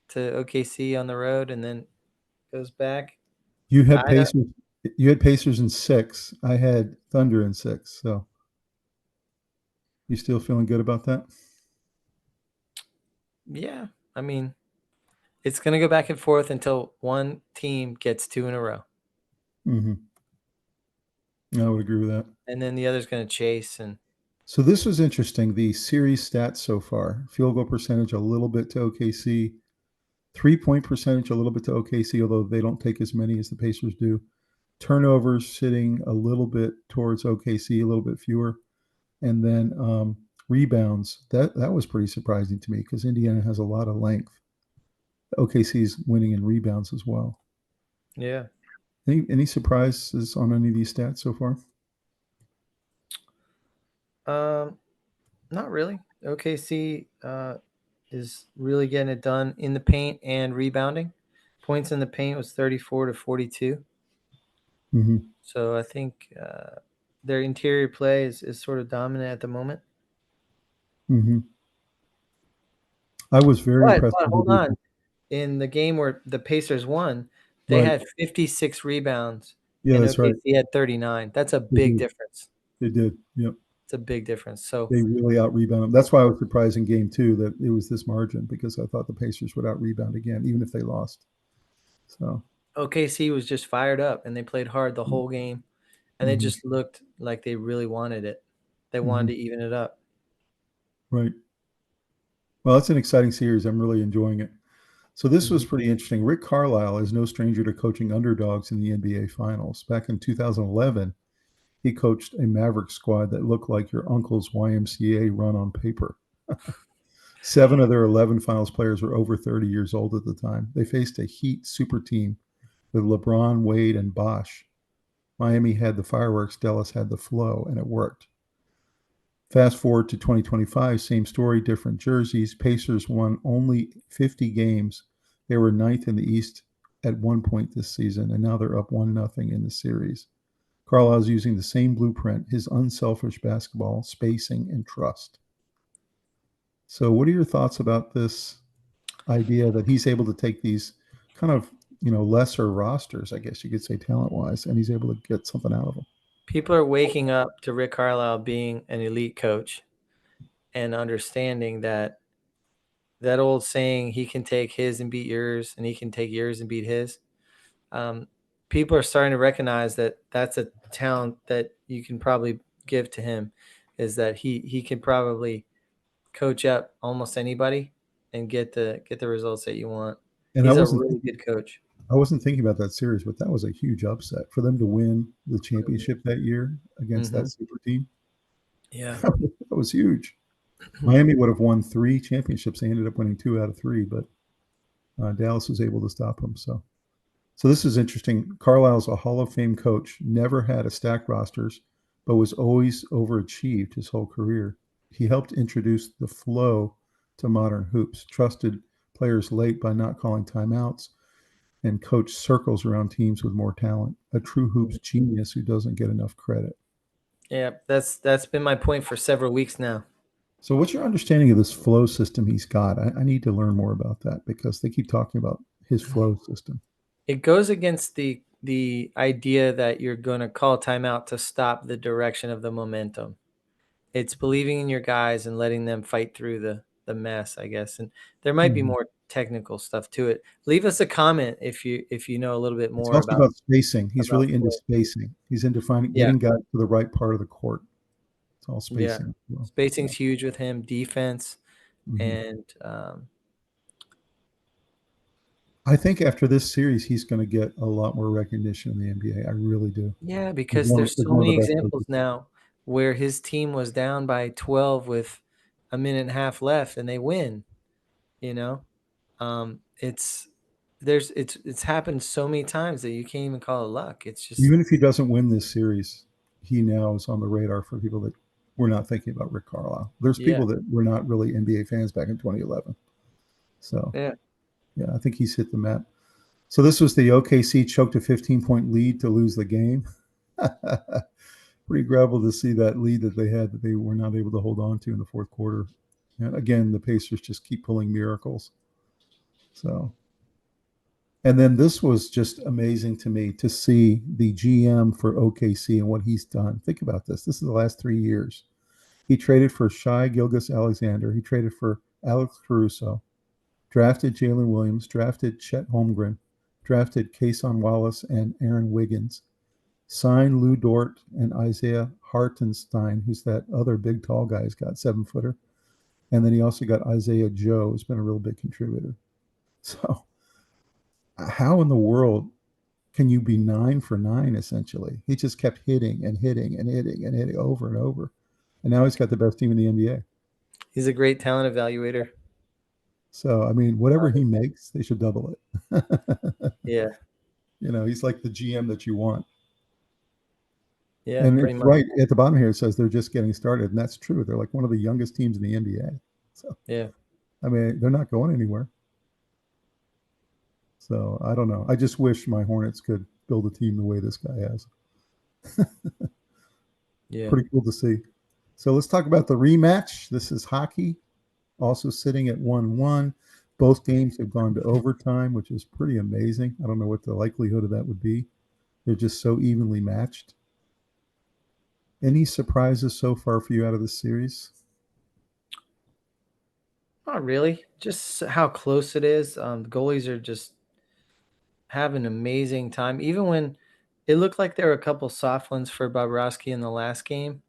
to OKC on the road, and then goes back. You had Pacers. You had Pacers in 6. I had Thunder in 6. So you still feeling good about that? Yeah, I mean, it's going to go back and forth until one team gets 2 in a row. Mm-hmm. I would agree with that. And then the other's going to chase. And so this was interesting. The series stats so far: field goal percentage a little bit to OKC, 3-point percentage a little bit to OKC, although they don't take as many as the Pacers do. Turnovers sitting a little bit towards OKC, a little bit fewer, and then rebounds. That was pretty surprising to me because Indiana has a lot of length. OKC's winning in rebounds as well. Yeah. Any surprises on any of these stats so far? Not really. OKC is really getting it done in the paint and rebounding. Points in the paint was 34 to 42. Mm-hmm. So I think their interior play is sort of dominant at the moment. Mm-hmm. I was very impressed. But hold on. In the game where the Pacers won, they had 56 rebounds. Yeah, and that's OKC right. had 39. That's a big difference. They did. Yep. It's a big difference. So they really out rebound them. That's why I was surprised in game 2 that it was this margin because I thought the Pacers would out rebound again, even if they lost. So OKC was just fired up and they played hard the whole game. And they just looked like they really wanted it. They wanted to even it up. Right. Well, it's an exciting series. I'm really enjoying it. So this was pretty interesting. Rick Carlisle is no stranger to coaching underdogs in the NBA Finals. Back in 2011, he coached a Maverick squad that looked like your uncle's YMCA run on paper. 7 of their 11 finals players were over 30 years old at the time. They faced a Heat super team with LeBron, Wade, and Bosh. Miami had the fireworks, Dallas had the flow, and it worked. Fast forward to 2025, same story, different jerseys. Pacers won only 50 games. They were ninth in the East at one point this season, and now they're up 1-0 in the series. Carlisle's using the same blueprint, his unselfish basketball, spacing, and trust. So what are your thoughts about this idea that he's able to take these kind of, lesser rosters, I guess you could say talent-wise, and he's able to get something out of them? People are waking up to Rick Carlisle being an elite coach and understanding that old saying, he can take his and beat yours, and he can take yours and beat his. People are starting to recognize that that's a talent that you can probably give to him, is that he can probably coach up almost anybody and get the results that you want. And He's a really good coach. I wasn't thinking about that series, but that was a huge upset for them to win the championship that year against that super team. Yeah. That was huge. Miami would have won 3 championships. They ended up winning 2 out of 3, but Dallas was able to stop them. So this is interesting. Carlisle's a Hall of Fame coach, never had a stacked rosters, but was always overachieved his whole career. He helped introduce the flow to modern hoops, trusted players late by not calling timeouts, and coached circles around teams with more talent. A true hoops genius who doesn't get enough credit. Yeah, that's been my point for several weeks now. So what's your understanding of this flow system he's got? I need to learn more about that because they keep talking about his flow system. It goes against the idea that you're going to call timeout to stop the direction of the momentum. It's believing in your guys and letting them fight through the mess, I guess. And there might be more technical stuff to it. Leave us a comment if you know a little bit more it's also about spacing. He's really into spacing. He's into getting guys to the right part of the court. It's all spacing. Yeah. Well. Spacing's huge with him, defense, and I think after this series, he's going to get a lot more recognition in the NBA. I really do. Yeah, because there's so many examples now where his team was down by 12 with a minute and a half left and they win. It's happened so many times that you can't even call it luck. It's just, even if he doesn't win this series, he now is on the radar for people that were not thinking about Rick Carlisle. There's people that were not really NBA fans back in 2011. So yeah, I think he's hit the map. So this was the OKC choked a 15-point lead to lose the game. Pretty gravel to see that lead that they had that they were not able to hold on to in the fourth quarter. And again, the Pacers just keep pulling miracles. So, and then this was just amazing to me to see the GM for OKC and what he's done. Think about this. This is the last 3 years. He traded for Shai Gilgeous-Alexander. He traded for Alex Caruso, drafted Jalen Williams, drafted Chet Holmgren, drafted Kason Wallace and Aaron Wiggins, signed Lou Dort and Isaiah Hartenstein, who's that other big tall guy who's got 7-footer. And then he also got Isaiah Joe, who's been a real big contributor. So how in the world can you be 9 for 9, essentially? He just kept hitting and hitting and hitting and hitting over and over. And now he's got the best team in the NBA. He's a great talent evaluator. So, I mean, whatever he makes, they should double it. Yeah. He's like the GM that you want. Yeah, and it's right at the bottom here, it says they're just getting started. And that's true. They're like one of the youngest teams in the NBA. So, yeah, I mean, they're not going anywhere. So I don't know. I just wish my Hornets could build a team the way this guy has. Yeah. Pretty cool to see. So let's talk about the rematch. This is hockey, also sitting at 1-1. Both games have gone to overtime, which is pretty amazing. I don't know what the likelihood of that would be. They're just so evenly matched. Any surprises so far for you out of this series? Not really. Just how close it is. The goalies are just having an amazing time. Even when it looked like there were a couple soft ones for Bobrovsky in the last game,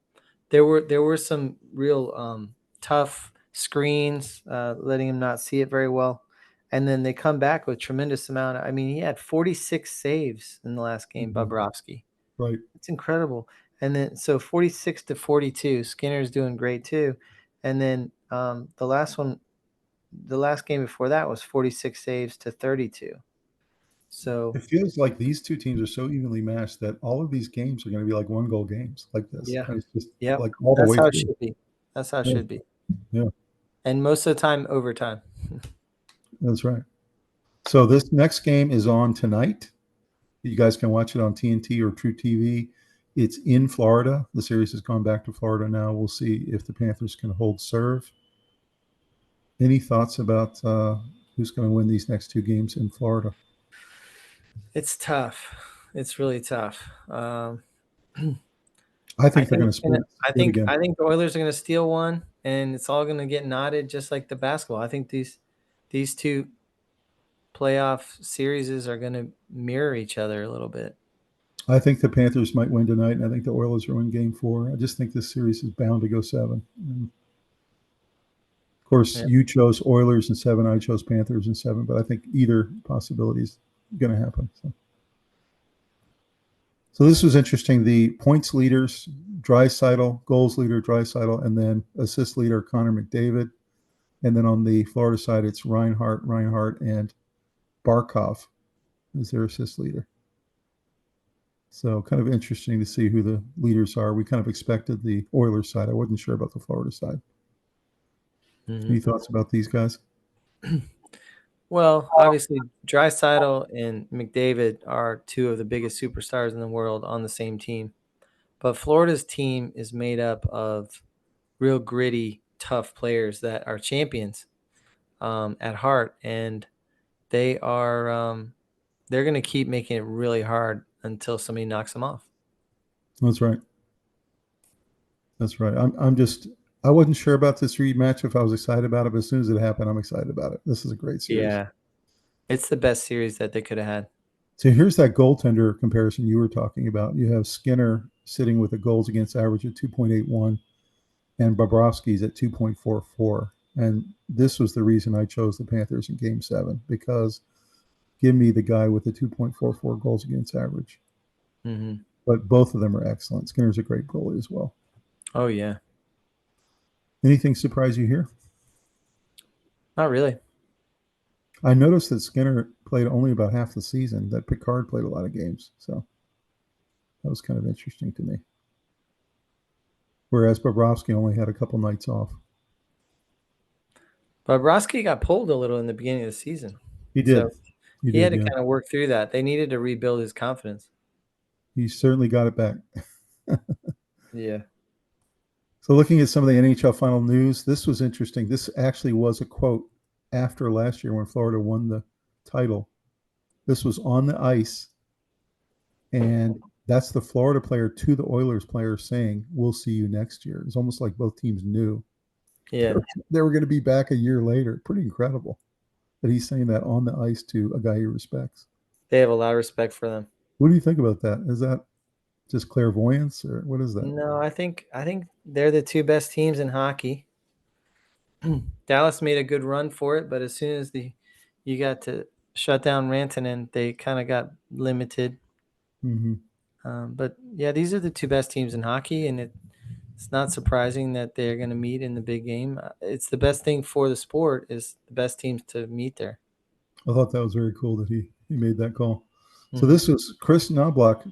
there were some real tough screens, letting him not see it very well. And then they come back with tremendous amount. I mean, he had 46 saves in the last game, Bobrovsky. Right. It's incredible. And then, so 46-42, Skinner's doing great too. And then the last one, the last game before that was 46 saves to 32. So it feels like these two teams are so evenly matched that all of these games are going to be like 1-goal games like this. yeah, And it's just yeah, like all the that's way how it through. should be. That's how it Yeah. should be. Yeah, And most of the time, overtime. that's right. So this next game is on tonight. You guys can watch it on TNT or True TV. It's in Florida. The series has gone back to Florida now. We'll see if the Panthers can hold serve. Any thoughts about who's going to win these next two games in Florida? It's tough. It's really tough. I think they're going to split again. I think the Oilers are going to steal one, and it's all going to get knotted just like the basketball. I think these two playoff series are going to mirror each other a little bit. I think the Panthers might win tonight, and I think the Oilers will win Game 4. I just think this series is bound to go 7. And of course, you chose Oilers in 7. I chose Panthers in 7, but I think either possibility is going to happen. So this was interesting. The points leaders, Draisaitl, goals leader, Draisaitl, and then assist leader, Connor McDavid. And then on the Florida side, it's Reinhart, and Barkov is their assist leader. So kind of interesting to see who the leaders are. We kind of expected the Oilers side. I wasn't sure about the Florida side. Mm-hmm. Any thoughts about these guys? Well, obviously, Draisaitl and McDavid are two of the biggest superstars in the world on the same team. But Florida's team is made up of real gritty, tough players that are champions at heart, and they are they're going to keep making it really hard until somebody knocks them off. That's right. That's right. I wasn't sure about this rematch if I was excited about it, but as soon as it happened, I'm excited about it. This is a great series. Yeah, it's the best series that they could have had. So here's that goaltender comparison you were talking about. You have Skinner sitting with a goals against average at 2.81 and Bobrovsky's at 2.44. And this was the reason I chose the Panthers in Game 7, because give me the guy with the 2.44 goals against average. Mm-hmm. But both of them are excellent. Skinner's a great goalie as well. Oh, yeah. Anything surprise you here? Not really. I noticed that Skinner played only about half the season, that Picard played a lot of games. So that was kind of interesting to me. Whereas Bobrovsky only had a couple nights off. Bobrovsky got pulled a little in the beginning of the season. He did. So he had to kind of work through that. They needed to rebuild his confidence. He certainly got it back. Yeah. So looking at some of the NHL final news, this was interesting. This actually was a quote after last year when Florida won the title. This was on the ice, and that's the Florida player to the Oilers player saying, "We'll see you next year." It's almost like both teams knew they were going to be back a year later. Pretty incredible that he's saying that on the ice to a guy he respects. They have a lot of respect for them. What do you think about that? Is that just clairvoyance, or what is that? No, I think they're the two best teams in hockey. Dallas made a good run for it, but as soon as you got to shut down Rantanen, they kind of got limited. Mm-hmm. But yeah, these are the two best teams in hockey, and it's not surprising that they're going to meet in the big game. It's the best thing for the sport is the best teams to meet there. I thought that was very cool that he made that call. Mm-hmm. So this was Chris Knobloch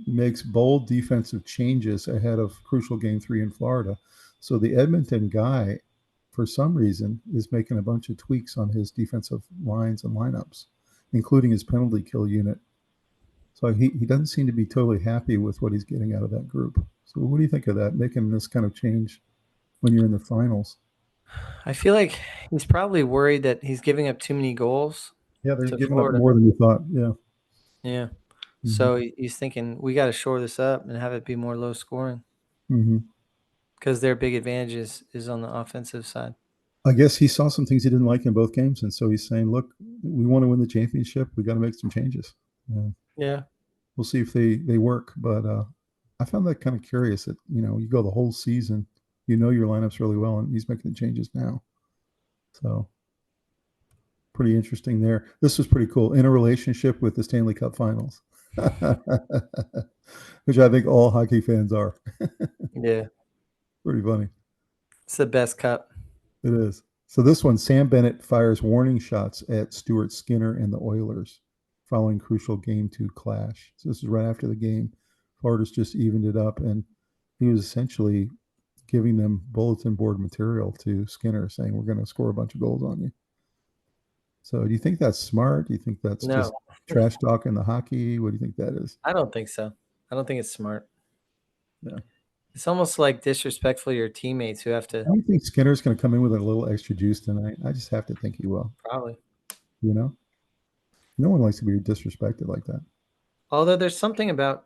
makes bold defensive changes ahead of crucial Game 3 in Florida. So the Edmonton guy, for some reason, is making a bunch of tweaks on his defensive lines and lineups, including his penalty kill unit. So he doesn't seem to be totally happy with what he's getting out of that group. So what do you think of that, making this kind of change when you're in the finals? I feel like he's probably worried that he's giving up too many goals. Yeah, they're giving up more than you thought. Yeah. Yeah. Mm-hmm. So he's thinking, we got to shore this up and have it be more low scoring. Because their big advantage is on the offensive side. I guess he saw some things he didn't like in both games. And so he's saying, look, we want to win the championship. We got to make some changes. Yeah. We'll see if they work. But I found that kind of curious that, you go the whole season, your lineups really well, and he's making the changes now. So pretty interesting there. This was pretty cool. In a relationship with the Stanley Cup Finals, which I think all hockey fans are. Yeah. Pretty funny. It's the best cup. It is. So this one, Sam Bennett fires warning shots at Stuart Skinner and the Oilers following crucial Game 2 clash. So this is right after the game. Florida's just evened it up, and he was essentially giving them bulletin board material to Skinner, saying, we're going to score a bunch of goals on you. So do you think that's smart? Do you think that's just trash talking the hockey? What do you think that is? I don't think so. I don't think it's smart. Yeah. It's almost like disrespectful to your teammates who have to. I think Skinner's going to come in with a little extra juice tonight. I just have to think he will. Probably. You know? No one likes to be disrespected like that. Although there's something about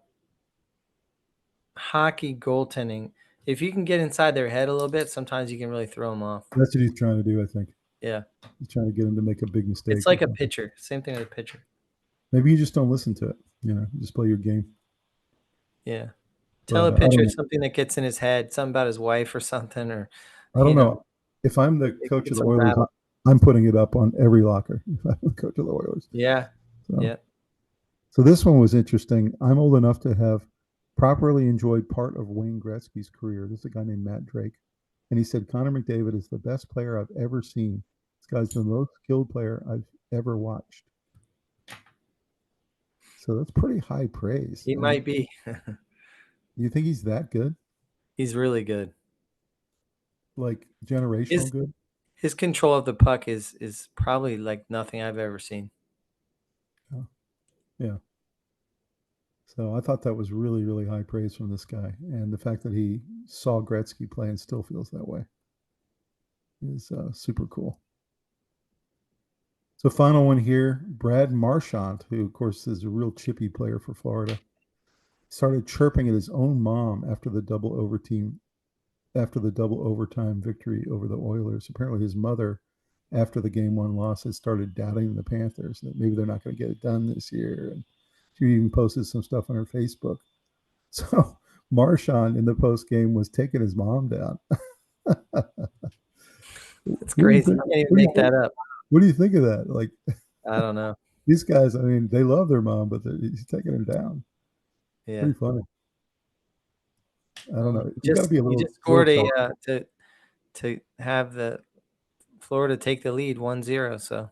hockey goaltending. If you can get inside their head a little bit, sometimes you can really throw them off. That's what he's trying to do, I think. Yeah. He's trying to get him to make a big mistake. It's like a pitcher. Same thing with a pitcher. Maybe you just don't listen to it. You just play your game. Yeah. Tell a pitcher something that gets in his head, something about his wife or something, or I don't know. If I'm the coach of the Oilers, I'm putting it up on every locker. If I'm the coach of the Oilers. Yeah. So, yeah. So this one was interesting. I'm old enough to have properly enjoyed part of Wayne Gretzky's career. This is a guy named Matt Drake. And he said, Connor McDavid is the best player I've ever seen. This guy's the most skilled player I've ever watched. So that's pretty high praise. He might be. You think he's that good? He's really good. Like generational good? His control of the puck is probably like nothing I've ever seen. Oh. Yeah. So I thought that was really, really high praise from this guy. And the fact that he saw Gretzky play and still feels that way is super cool. So final one here, Brad Marchand, who of course is a real chippy player for Florida, started chirping at his own mom after the double overtime victory over the Oilers. Apparently his mother, after the game 1 loss, had started doubting the Panthers, that maybe they're not going to get it done this year. And she even posted some stuff on her Facebook. So Marchand in the post game was taking his mom down. It's crazy. I can't even make that up. What do you think of that? Like, I don't know. These guys, I mean, they love their mom, but he's taking her down. Yeah. Pretty funny. I don't know. You just scored to have the Florida take the lead 1-0. So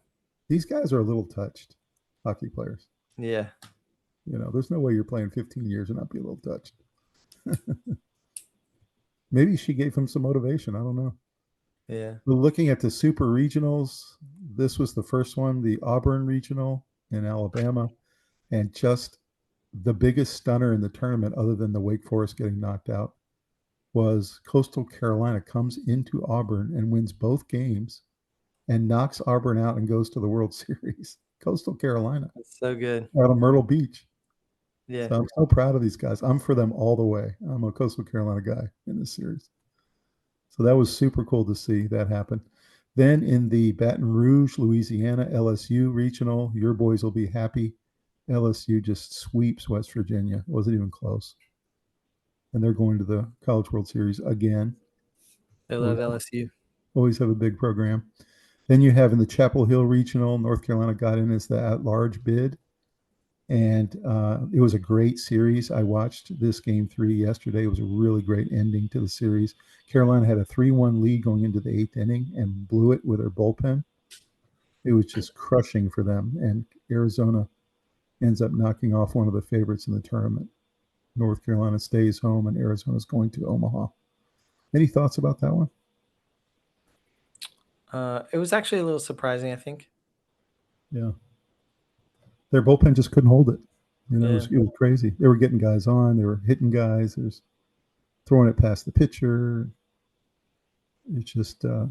these guys are a little touched, hockey players. Yeah. There's no way you're playing 15 years and not be a little touched. Maybe she gave him some motivation. I don't know. Yeah. We're looking at the super regionals. This was the first one, the Auburn regional in Alabama, and just the biggest stunner in the tournament, other than the Wake Forest getting knocked out, was Coastal Carolina comes into Auburn and wins both games and knocks Auburn out and goes to the World Series. Coastal Carolina. That's so good. Out of Myrtle Beach. Yeah. So I'm so proud of these guys. I'm for them all the way. I'm a Coastal Carolina guy in this series. So that was super cool to see that happen. Then in the Baton Rouge, Louisiana, LSU regional, your boys will be happy. LSU just sweeps West Virginia. It wasn't even close. And they're going to the College World Series again. They love LSU. Always have a big program. Then you have in the Chapel Hill regional, North Carolina got in as the at-large bid. And it was a great series. I watched this game 3 yesterday. It was a really great ending to the series. Carolina had a 3-1 lead going into the 8th inning and blew it with their bullpen. It was just crushing for them. And Arizona ends up knocking off one of the favorites in the tournament. North Carolina stays home and Arizona's going to Omaha. Any thoughts about that one? It was actually a little surprising, I think. Yeah. Their bullpen just couldn't hold it. It was crazy. They were getting guys on. They were hitting guys. There's throwing it past the pitcher. It's just, it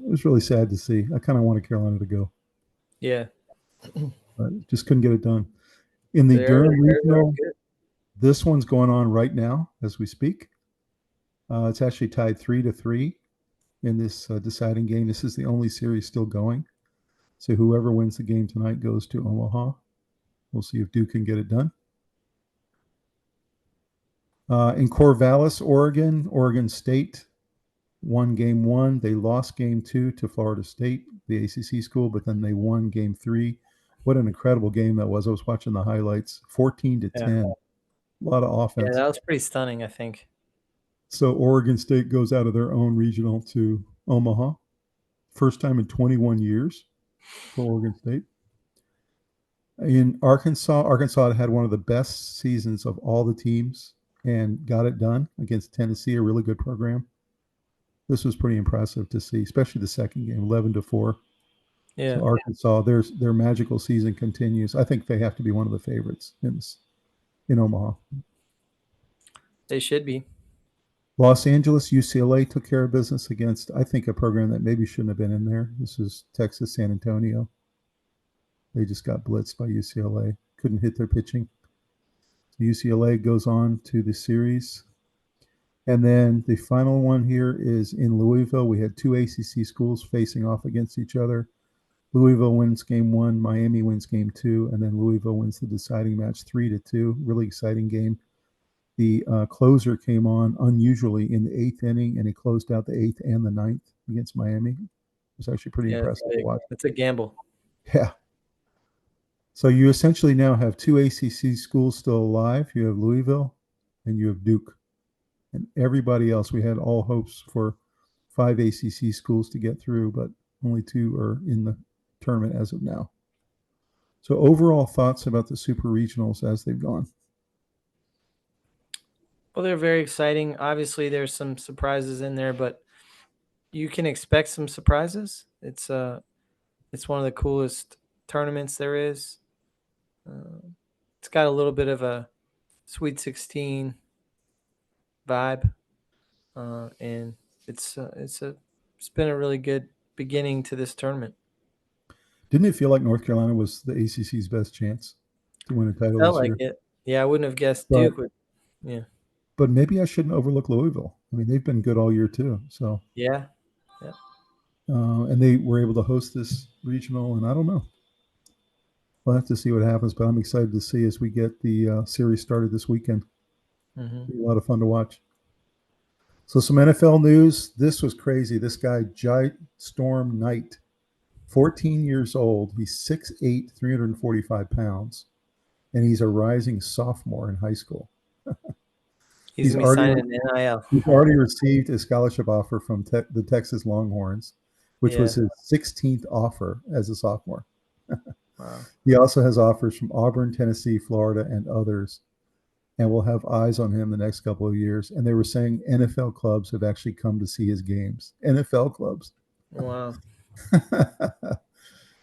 was really sad to see. I kind of wanted Carolina to go. Yeah. But just couldn't get it done. In the Durham regional, this one's going on right now as we speak. It's actually tied 3-3 in this deciding game. This is the only series still going. So whoever wins the game tonight goes to Omaha. We'll see if Duke can get it done. In Corvallis, Oregon State won game 1. They lost game 2 to Florida State, the ACC school, but then they won game 3. What an incredible game that was. I was watching the highlights. 14-10. A lot of offense. Yeah, that was pretty stunning, I think. So Oregon State goes out of their own regional to Omaha. First time in 21 years for Oregon State. In Arkansas had one of the best seasons of all the teams and got it done against Tennessee, a really good program. This was pretty impressive to see, especially the second game, 11-4. Yeah. So Arkansas, their magical season continues. I think they have to be one of the favorites in Omaha. They should be. Los Angeles, UCLA took care of business against, I think, a program that maybe shouldn't have been in there. This is Texas San Antonio. They just got blitzed by UCLA. Couldn't hit their pitching. UCLA goes on to the series. And then the final one here is in Louisville. We had two ACC schools facing off against each other. Louisville wins game 1, Miami wins game 2, and then Louisville wins the deciding match 3-2. Really exciting game. The closer came on unusually in the 8th inning, and he closed out the 8th and the 9th against Miami. It was actually pretty impressive to watch. It's a gamble. Yeah. So you essentially now have two ACC schools still alive. You have Louisville and you have Duke. And everybody else, we had all hopes for 5 ACC schools to get through, but only 2 are in the tournament as of now. So overall thoughts about the super regionals as they've gone? Well, they're very exciting. Obviously, there's some surprises in there, but you can expect some surprises. It's one of the coolest tournaments there is. It's got a little bit of a Sweet 16 vibe, and it's been a really good beginning to this tournament. Didn't it feel like North Carolina was the ACC's best chance to win a title Felt this like year? it. Yeah, I wouldn't have guessed Duke would. Yeah. But maybe I shouldn't overlook Louisville. I mean, they've been good all year too. So yeah. And they were able to host this regional, and I don't know. We'll have to see what happens, but I'm excited to see as we get the series started this weekend. Mm-hmm. Be a lot of fun to watch. So some NFL news. This was crazy. This guy, Giant Storm Knight, 14 years old. He's 6'8", 345 pounds, and he's a rising sophomore in high school. He's going to be signing an NIL. He's already received a scholarship offer from the Texas Longhorns, which was his 16th offer as a sophomore. Wow. He also has offers from Auburn, Tennessee, Florida, and others, and we'll have eyes on him the next couple of years. And they were saying NFL clubs have actually come to see his games. NFL clubs. Wow.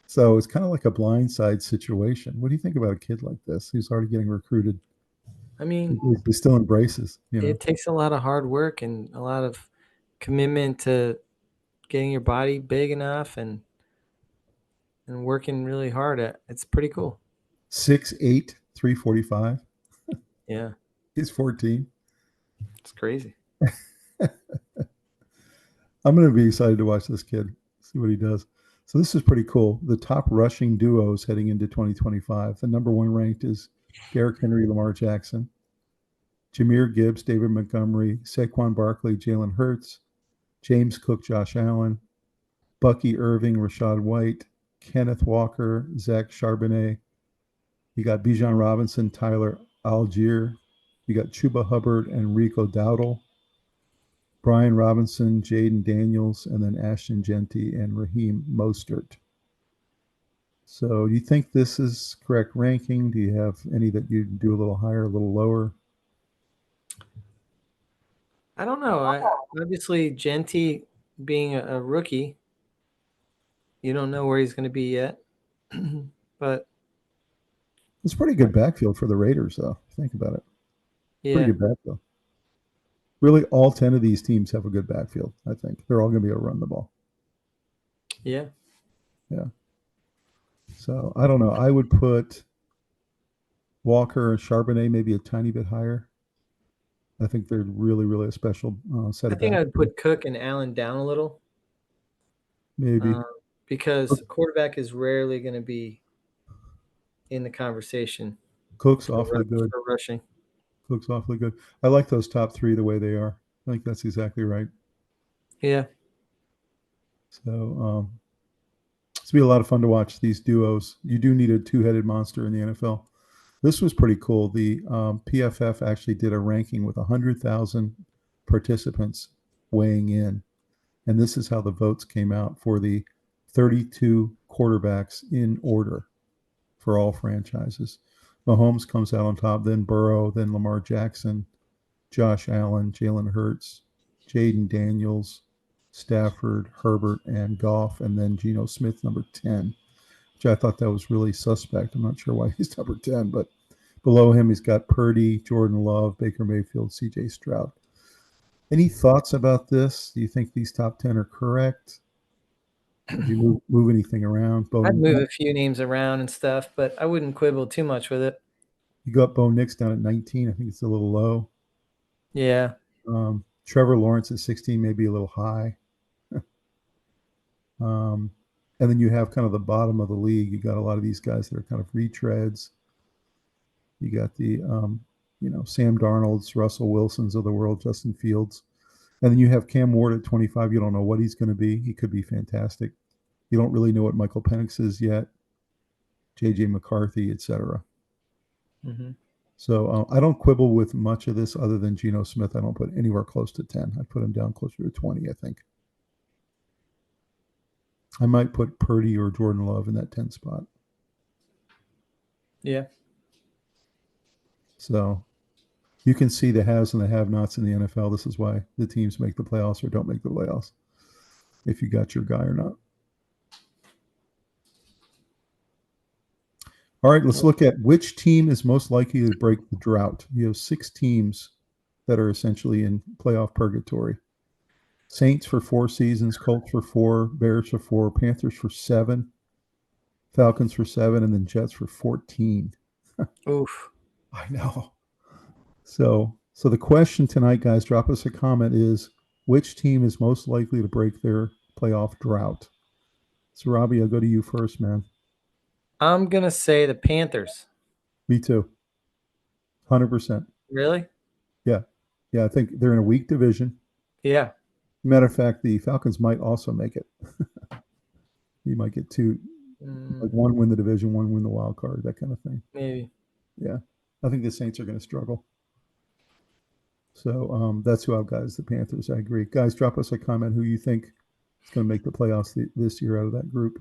So it's kind of like a blindside situation. What do you think about a kid like this who's already getting recruited? I mean, he still embraces. It takes a lot of hard work and a lot of commitment to getting your body big enough and working really hard at. It's pretty cool. 6'8", 345. Yeah. He's 14. It's crazy. I'm going to be excited to watch this kid, see what he does. So this is pretty cool. The top rushing duos heading into 2025. The number 1 ranked is Derrick Henry, Lamar Jackson, Jahmyr Gibbs, David Montgomery, Saquon Barkley, Jalen Hurts, James Cook, Josh Allen, Bucky Irving, Rashad White, Kenneth Walker, Zach Charbonnet. You got Bijan Robinson, Tyler Algier. You got Chuba Hubbard and Rico Dowdle, Brian Robinson, Jaden Daniels, and then Ashton Genty and Raheem Mostert. So do you think this is correct ranking? Do you have any that you do a little higher, a little lower? I don't know. Obviously, Genty being a rookie, you don't know where he's going to be yet. But it's a pretty good backfield for the Raiders, though. Think about it. Yeah. Pretty good backfield. Really, all 10 of these teams have a good backfield, I think. They're all going to be able to run the ball. Yeah. Yeah. So, I don't know. I would put Walker and Charbonnet maybe a tiny bit higher. I think they're really, really a special set of. I think I'd put Cook and Allen down a little. Maybe. Because quarterback is rarely going to be in the conversation. Cook's awfully good. For rushing. Cook's awfully good. I like those top 3 the way they are. I think that's exactly right. Yeah. So it's going to be a lot of fun to watch these duos. You do need a 2-headed monster in the NFL. This was pretty cool. The PFF actually did a ranking with 100,000 participants weighing in. And this is how the votes came out for the 32 quarterbacks in order for all franchises. Mahomes comes out on top, then Burrow, then Lamar Jackson, Josh Allen, Jalen Hurts, Jaden Daniels, Stafford, Herbert, and Goff, and then Geno Smith, number 10, which I thought that was really suspect. I'm not sure why he's number 10, but below him, he's got Purdy, Jordan Love, Baker Mayfield, CJ Stroud. Any thoughts about this? Do you think these top 10 are correct? Did you move anything around? I'd move a few names around and stuff, but I wouldn't quibble too much with it. You got Bo Nix down at 19. I think it's a little low. Yeah. Trevor Lawrence at 16 may be a little high. And then you have kind of the bottom of the league. You got a lot of these guys that are kind of retreads. You got the, Sam Darnold's, Russell Wilson's of the world, Justin Fields. And then you have Cam Ward at 25. You don't know what he's going to be. He could be fantastic. You don't really know what Michael Penix is yet. J.J. McCarthy, etc. Mm-hmm. So I don't quibble with much of this other than Geno Smith. I don't put anywhere close to 10. I put him down closer to 20, I think. I might put Purdy or Jordan Love in that 10 spot. Yeah. So you can see the haves and the have-nots in the NFL. This is why the teams make the playoffs or don't make the playoffs, if you got your guy or not. All right, let's look at which team is most likely to break the drought. You have 6 teams that are essentially in playoff purgatory. Saints for 4 seasons, Colts for 4, Bears for 4, Panthers for 7, Falcons for 7, and then Jets for 14. Oof. I know. So the question tonight, guys, drop us a comment, is which team is most likely to break their playoff drought? So, Robbie, I'll go to you first, man. I'm going to say the Panthers. Me too. 100%. Really? Yeah. Yeah, I think they're in a weak division. Yeah. Matter of fact, the Falcons might also make it. You might get 2, like 1 win the division, 1 win the wild card, that kind of thing. Maybe. Yeah. I think the Saints are going to struggle. So that's who I've got, is the Panthers. I agree. Guys, drop us a comment who you think is going to make the playoffs this year out of that group.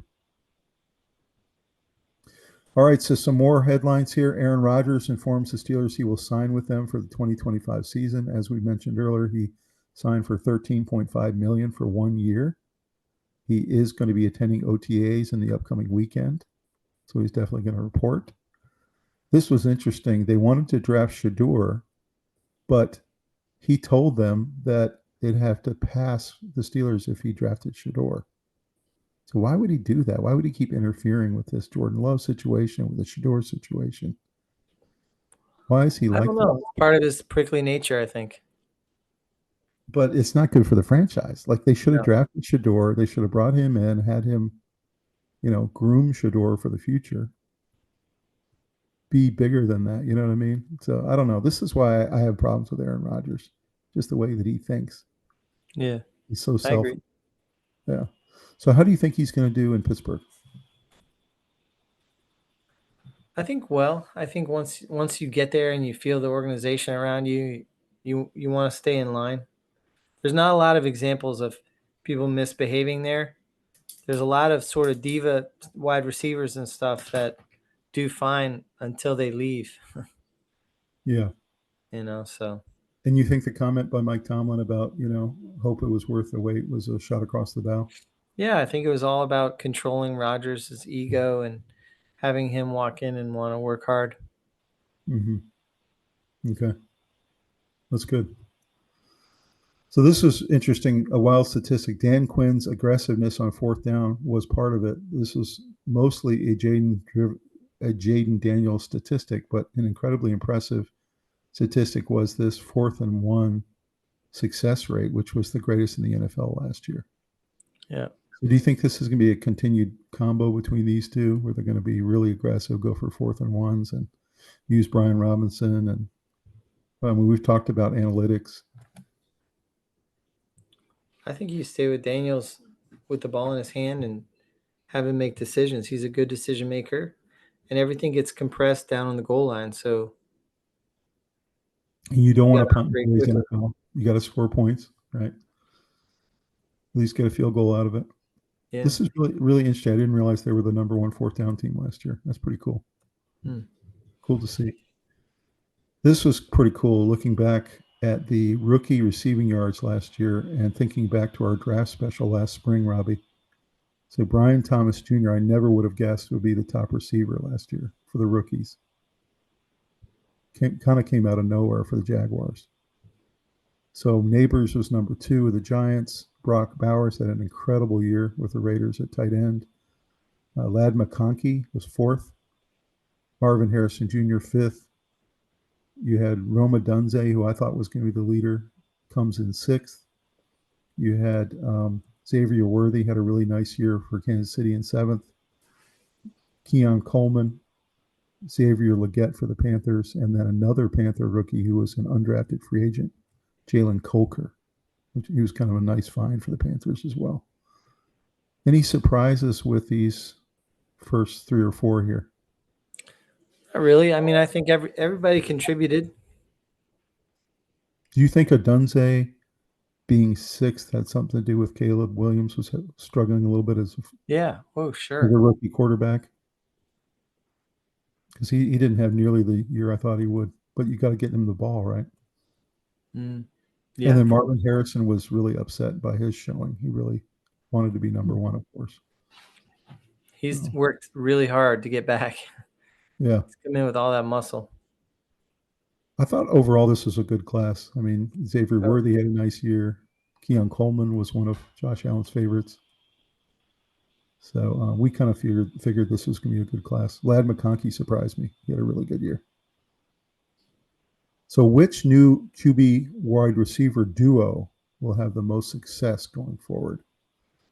All right, so some more headlines here. Aaron Rodgers informs the Steelers he will sign with them for the 2025 season. As we mentioned earlier, he signed for $13.5 million for 1 year. He is going to be attending OTAs in the upcoming weekend, so he's definitely going to report. This was interesting. They wanted to draft Shedeur, but he told them that they'd have to pass the Steelers if he drafted Shedeur. So why would he do that? Why would he keep interfering with this Jordan Love situation, with the Shedeur situation? Why is he like that? I don't know. It's part of his prickly nature, I think. But it's not good for the franchise. Like, they should have drafted Shedeur. They should have brought him in, had him, groom Shedeur for the future. Be bigger than that. You know what I mean? So I don't know. This is why I have problems with Aaron Rodgers. Just the way that he thinks. Yeah. He's so selfish. Yeah. So how do you think he's going to do in Pittsburgh? I think once you get there and you feel the organization around you, you want to stay in line. There's not a lot of examples of people misbehaving there. There's a lot of sort of diva wide receivers and stuff that do fine until they leave. Yeah. So. And you think the comment by Mike Tomlin about, hope it was worth the wait was a shot across the bow? Yeah, I think it was all about controlling Rodgers' ego and having him walk in and want to work hard. Mm-hmm. Okay. That's good. So this is interesting, a wild statistic. Dan Quinn's aggressiveness on 4th down was part of it. This was mostly a Jaden Daniels statistic, but an incredibly impressive statistic was this 4th and 1 success rate, which was the greatest in the NFL last year. Yeah. So do you think this is going to be a continued combo between these two, where they're going to be really aggressive, go for 4th and 1s, and use Brian Robinson? And we've talked about analytics. I think you stay with Daniels with the ball in his hand and have him make decisions. He's a good decision maker, and everything gets compressed down on the goal line. So you don't want to punt. You got to score points, right? least get a field goal out of it. Yeah. This is really, really interesting. I didn't realize they were the number 1 fourth down team last year. That's pretty cool. Cool to see. This was pretty cool looking back at the rookie receiving yards last year and thinking back to our draft special last spring, Robbie. So Brian Thomas Jr., I never would have guessed would be the top receiver last year for the rookies. Kind of came out of nowhere for the Jaguars. So Neighbors was number 2 with the Giants. Brock Bowers had an incredible year with the Raiders at tight end. Ladd McConkey was 4th. Marvin Harrison Jr. 5th. You had Roma Dunze, who I thought was going to be the leader, comes in 6th. You had Xavier Worthy had a really nice year for Kansas City in 7th. Keon Coleman, Xavier Legette for the Panthers, and then another Panther rookie who was an undrafted free agent, Jalen Coker, which he was kind of a nice find for the Panthers as well. Any surprises with these first 3 or 4 here? Not really. I mean, I think everybody contributed. Do you think Dunze being 6th had something to do with Caleb Williams was struggling a little bit as sure. a rookie quarterback? Because he didn't have nearly the year I thought he would. But you got to get him the ball, right? Yeah. And then Marvin Harrison was really upset by his showing. He really wanted to be number 1, of course. He's worked really hard to get back. Yeah. He's come in with all that muscle. I thought overall this was a good class. I mean, Xavier Worthy had a nice year. Keon Coleman was one of Josh Allen's favorites. So we kind of figured this was going to be a good class. Ladd McConkey surprised me. He had a really good year. So which new QB wide receiver duo will have the most success going forward?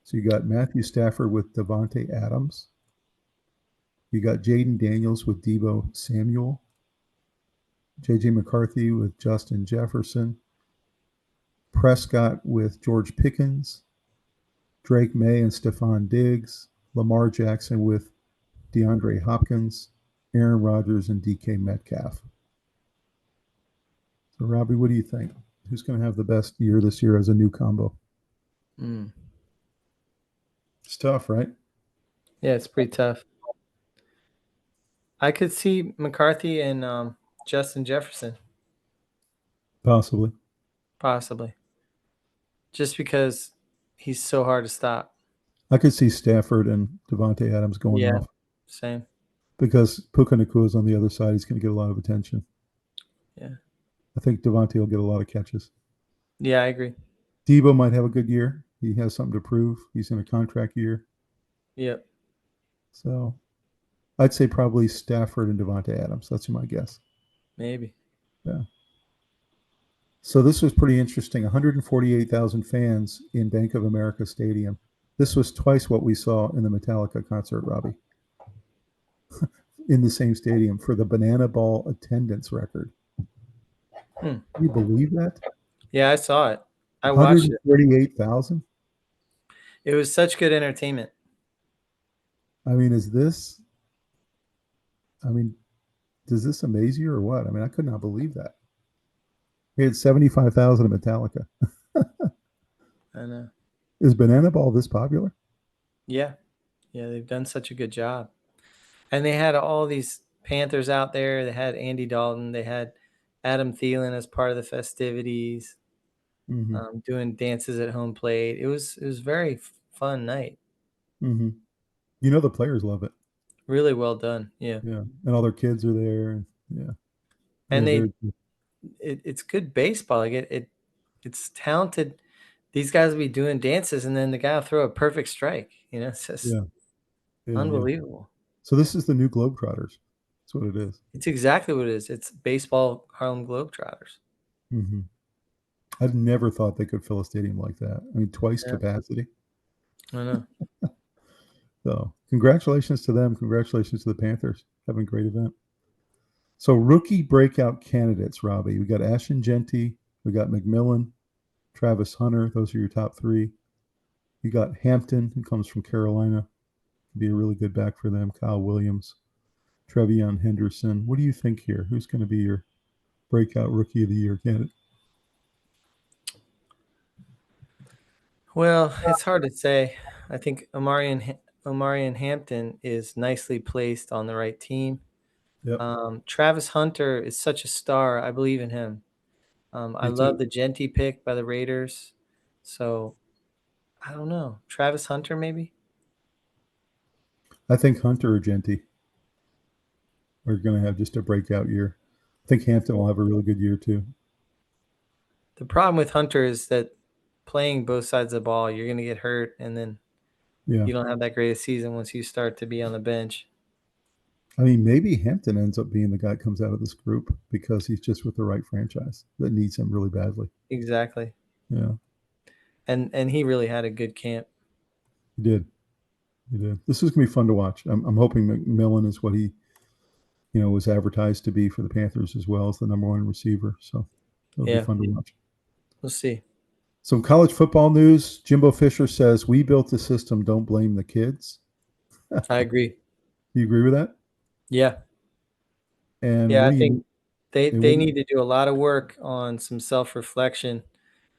So you got Matthew Stafford with Devontae Adams. You got Jaden Daniels with Deebo Samuel. J.J. McCarthy with Justin Jefferson. Prescott with George Pickens. Drake May and Stephon Diggs. Lamar Jackson with DeAndre Hopkins. Aaron Rodgers and DK Metcalf. So, Robbie, what do you think? Who's going to have the best year this year as a new combo? It's tough, right? Yeah, it's pretty tough. I could see McCarthy and Justin Jefferson. Possibly. Just because he's so hard to stop. I could see Stafford and Devontae Adams going off. Same. Because Puka Nacua is on the other side. He's going to get a lot of attention. Yeah. I think Devontae will get a lot of catches. Yeah, I agree. Deebo might have a good year. He has something to prove. He's in a contract year. Yep. So I'd say probably Stafford and Devontae Adams. That's my guess. Maybe. Yeah. So this was pretty interesting. 148,000 fans in Bank of America Stadium. This was twice what we saw in the Metallica concert, Robbie. In the same stadium for the Banana Ball attendance record. Can you believe that? Yeah, I saw it. I watched it. 148,000? It was such good entertainment. I mean, does this amaze you or what? I mean, I could not believe that. We had 75,000 at Metallica. I know. Is Banana Ball this popular? Yeah. Yeah, they've done such a good job. And they had all these Panthers out there. They had Andy Dalton. They had Adam Thielen as part of the festivities, doing dances at home plate. It was very fun night. Mm-hmm. You know the players love it. Really well done. Yeah. Yeah. And all their kids are there. Yeah. And it's good baseball. Like it's talented. These guys will be doing dances, and then the guy will throw a perfect strike. You know, it's just unbelievable. Yeah. So this is the new Globetrotters. That's what it is. It's exactly what it is. It's baseball Harlem Globetrotters. Mm-hmm. I've never thought they could fill a stadium like that. I mean, twice capacity. I know. So congratulations to them. Congratulations to the Panthers. Having a great event. So rookie breakout candidates, Robbie. We got Ashton Genty. We got McMillan, Travis Hunter. Those are your top 3. You got Hampton, who comes from Carolina. Be a really good back for them. Kyle Williams, Trevion Henderson. What do you think here? Who's going to be your breakout rookie of the year candidate? Well, it's hard to say. I think Omarion Hampton is nicely placed on the right team. Yep. Travis Hunter is such a star. I believe in him. I Me love too. the Genty pick by the Raiders. So I don't know. Travis Hunter, maybe? I think Hunter or Genty are going to have just a breakout year. I think Hampton will have a really good year too. The problem with Hunter is that playing both sides of the ball, you're going to get hurt, and then Yeah. you don't have that great a season once you start to be on the bench. I mean, maybe Hampton ends up being the guy that comes out of this group because he's just with the right franchise that needs him really badly. Exactly. Yeah. And he really had a good camp. He did. He did. This is going to be fun to watch. I'm hoping McMillan is what he, was advertised to be for the Panthers as well as the number one receiver. So it'll be fun to watch. We'll see. Some college football news. Jimbo Fisher says, "We built the system. Don't blame the kids." I agree. Do you agree with that? Yeah. And Yeah, what I do think you? they need to do a lot of work on some self-reflection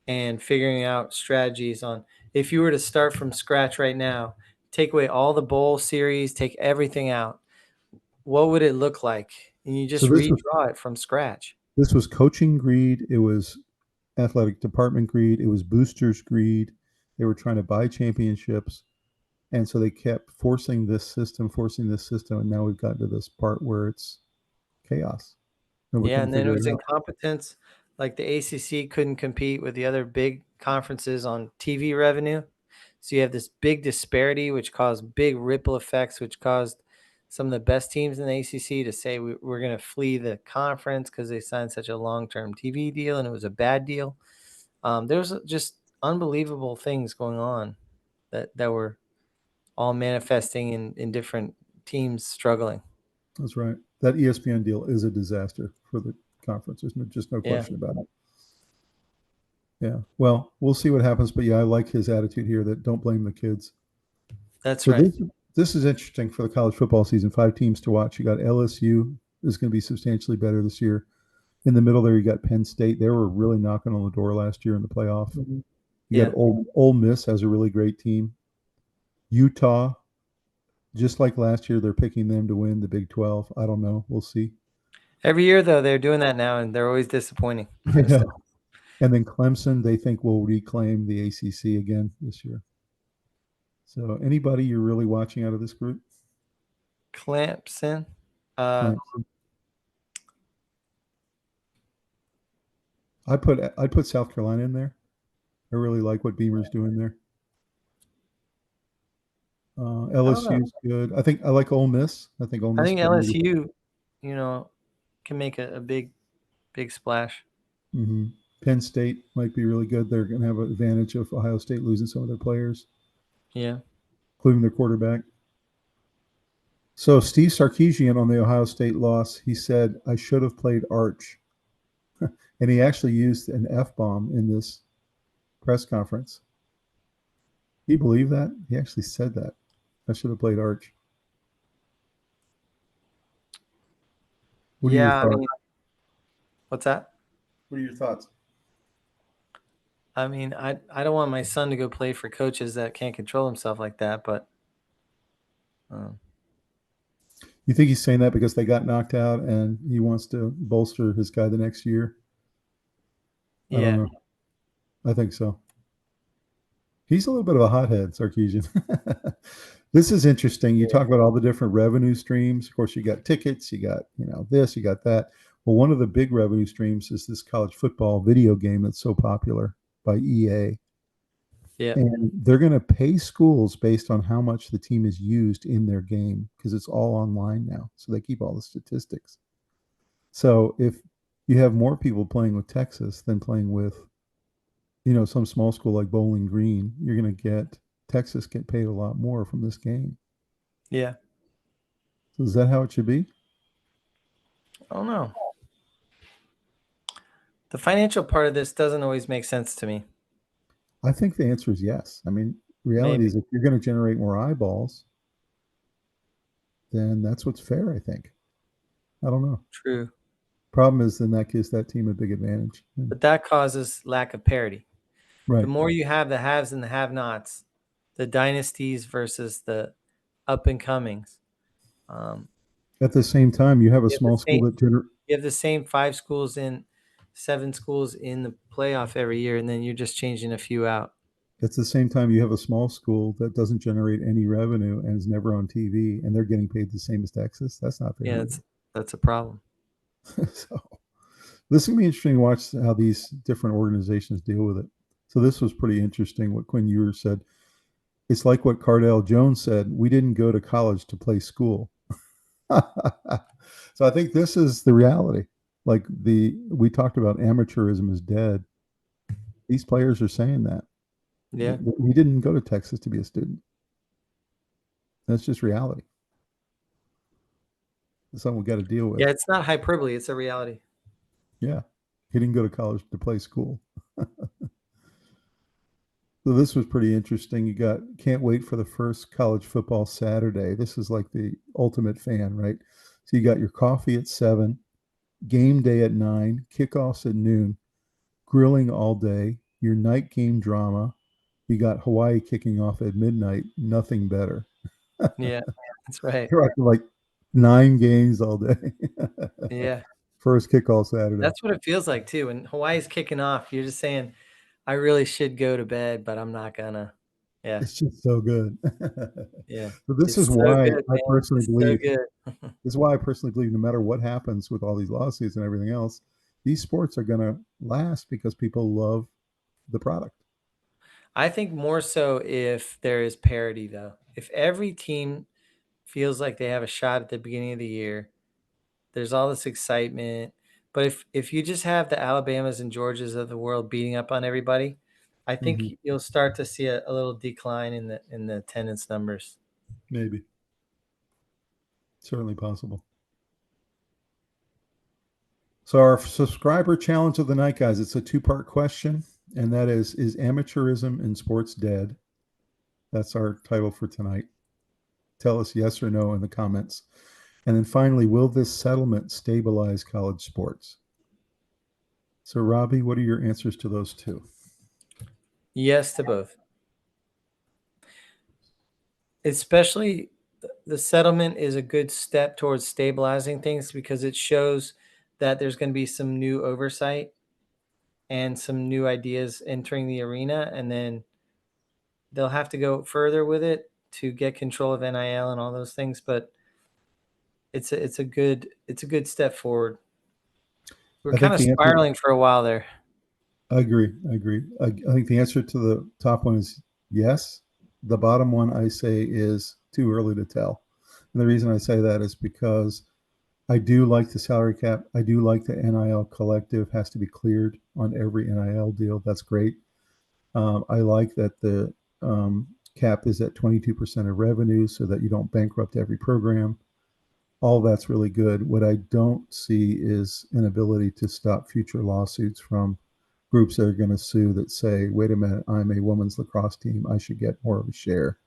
and figuring out strategies on if you were to start from scratch right now, take away all the bowl series, take everything out, what would it look like? And you just So redraw it from scratch. this was coaching greed. It was athletic department greed. It was boosters greed. They were trying to buy championships. And so they kept forcing this system. And now we've gotten to this part where it's chaos. Nobody Yeah, can and then it figure was it out. incompetence. Like the ACC couldn't compete with the other big conferences on TV revenue. So you have this big disparity, which caused big ripple effects, which caused some of the best teams in the ACC to say we're going to flee the conference because they signed such a long-term TV deal and it was a bad deal. There's just unbelievable things going on that were all manifesting in different teams struggling. That's right. That ESPN deal is a disaster for the conference. There's just no Yeah, question about it. Yeah. Well, we'll see what happens. But yeah, I like his attitude here that don't blame the kids. that's So right. this is interesting for the college football season. 5 teams to watch. You got LSU is going to be substantially better this year. In the middle there, you got Penn State. They were really knocking on the door last year in the playoff. Mhm. You got Ole Miss has a really great team. Utah, just like last year, they're picking them to win the Big 12. I don't know. We'll see. Every year, though, they're doing that now, and they're always disappointing. I know. And then Clemson, they think will reclaim the ACC again this year. So anybody you're really watching out of this group? Clemson. Clemson. I'd put South Carolina in there. I really like what Beamer's doing there. LSU's good. I think I like Ole Miss. I think Ole Miss. I think LSU, can make a big splash. Mm-hmm. Penn State might be really good. They're going to have an advantage of Ohio State losing some of their players. Yeah. Including their quarterback. So Steve Sarkisian on the Ohio State loss, he said, "I should have played Arch." And he actually used an F-bomb in this press conference. Can you believe that? He actually said that. I should have played Arch. What are your thoughts? What's that? What are your thoughts? I mean, I don't want my son to go play for coaches that can't control himself like that, but you think he's saying that because they got knocked out and he wants to bolster his guy the next year? I don't know. I think so. He's a little bit of a hothead, Sarkisian. This is interesting. You talk about all the different revenue streams. Of course, you got tickets, you got, this, you got that. Well, one of the big revenue streams is this college football video game that's so popular by EA. Yeah. And they're going to pay schools based on how much the team is used in their game because it's all online now. So they keep all the statistics. So if you have more people playing with Texas than playing with, some small school like Bowling Green, you're going to get Texas get paid a lot more from this game. Yeah. So is that how it should be? I don't know. The financial part of this doesn't always make sense to me. I think the answer is yes. I mean, reality is if you're going to generate more eyeballs, then that's what's fair, I think. I don't know. True. Problem is, in that case, that team a big advantage. But that causes lack of parity. Right. The more you have the haves and the have-nots, the dynasties versus the up and comings. At the same time, you have a small school that you have the same 7 schools in the playoff every year, and then you're just changing a few out. At the same time, you have a small school that doesn't generate any revenue and is never on TV, and they're getting paid the same as Texas. That's not fair. Yeah, that's a problem. So this is going to be interesting to watch how these different organizations deal with it. So this was pretty interesting what Quinn Ewers said. It's like what Cardell Jones said. We didn't go to college to play school. So I think this is the reality. Like we talked about amateurism is dead. These players are saying that. Yeah. We didn't go to Texas to be a student. That's just reality. It's something we got to deal with. Yeah, it's not hyperbole. It's a reality. Yeah. He didn't go to college to play school. So this was pretty interesting. You can't wait for the first college football Saturday. This is like the ultimate fan, right? So you got your coffee at 7, game day at 9, kickoffs at noon, grilling all day, your night game drama. You got Hawaii kicking off at midnight. Nothing better. Yeah, that's right. You're like 9 games all day. Yeah. First kickoff Saturday. That's what it feels like too. When Hawaii's kicking off, you're just saying, I really should go to bed, but I'm not gonna. Yeah. It's just so good. Yeah. So this is why I personally believe. So this is why I personally believe no matter what happens with all these lawsuits and everything else, these sports are going to last because people love the product. I think more so if there is parity, though. If every team feels like they have a shot at the beginning of the year, there's all this excitement. But if you just have the Alabamas and Georgias of the world beating up on everybody, I think you'll start to see a little decline in the attendance numbers. Maybe. Certainly possible. So our subscriber challenge of the night, guys, it's a 2-part question, and that is amateurism in sports dead? That's our title for tonight. Tell us yes or no in the comments. And then finally, will this settlement stabilize college sports? So Robbie, what are your answers to those two? Yes to both. Especially the settlement is a good step towards stabilizing things because it shows that there's going to be some new oversight and some new ideas entering the arena, and then they'll have to go further with it to get control of NIL and all those things. But it's a good step forward. We're kind of spiraling for a while there. I agree. I think the answer to the top one is yes. The bottom one I say is too early to tell. And the reason I say that is because I do like the salary cap. I do like the NIL collective has to be cleared on every NIL deal. That's great. I like that the cap is at 22% of revenue so that you don't bankrupt every program. All that's really good. What I don't see is an ability to stop future lawsuits from groups that are going to sue that say, wait a minute, I'm a women's lacrosse team. I should get more of a share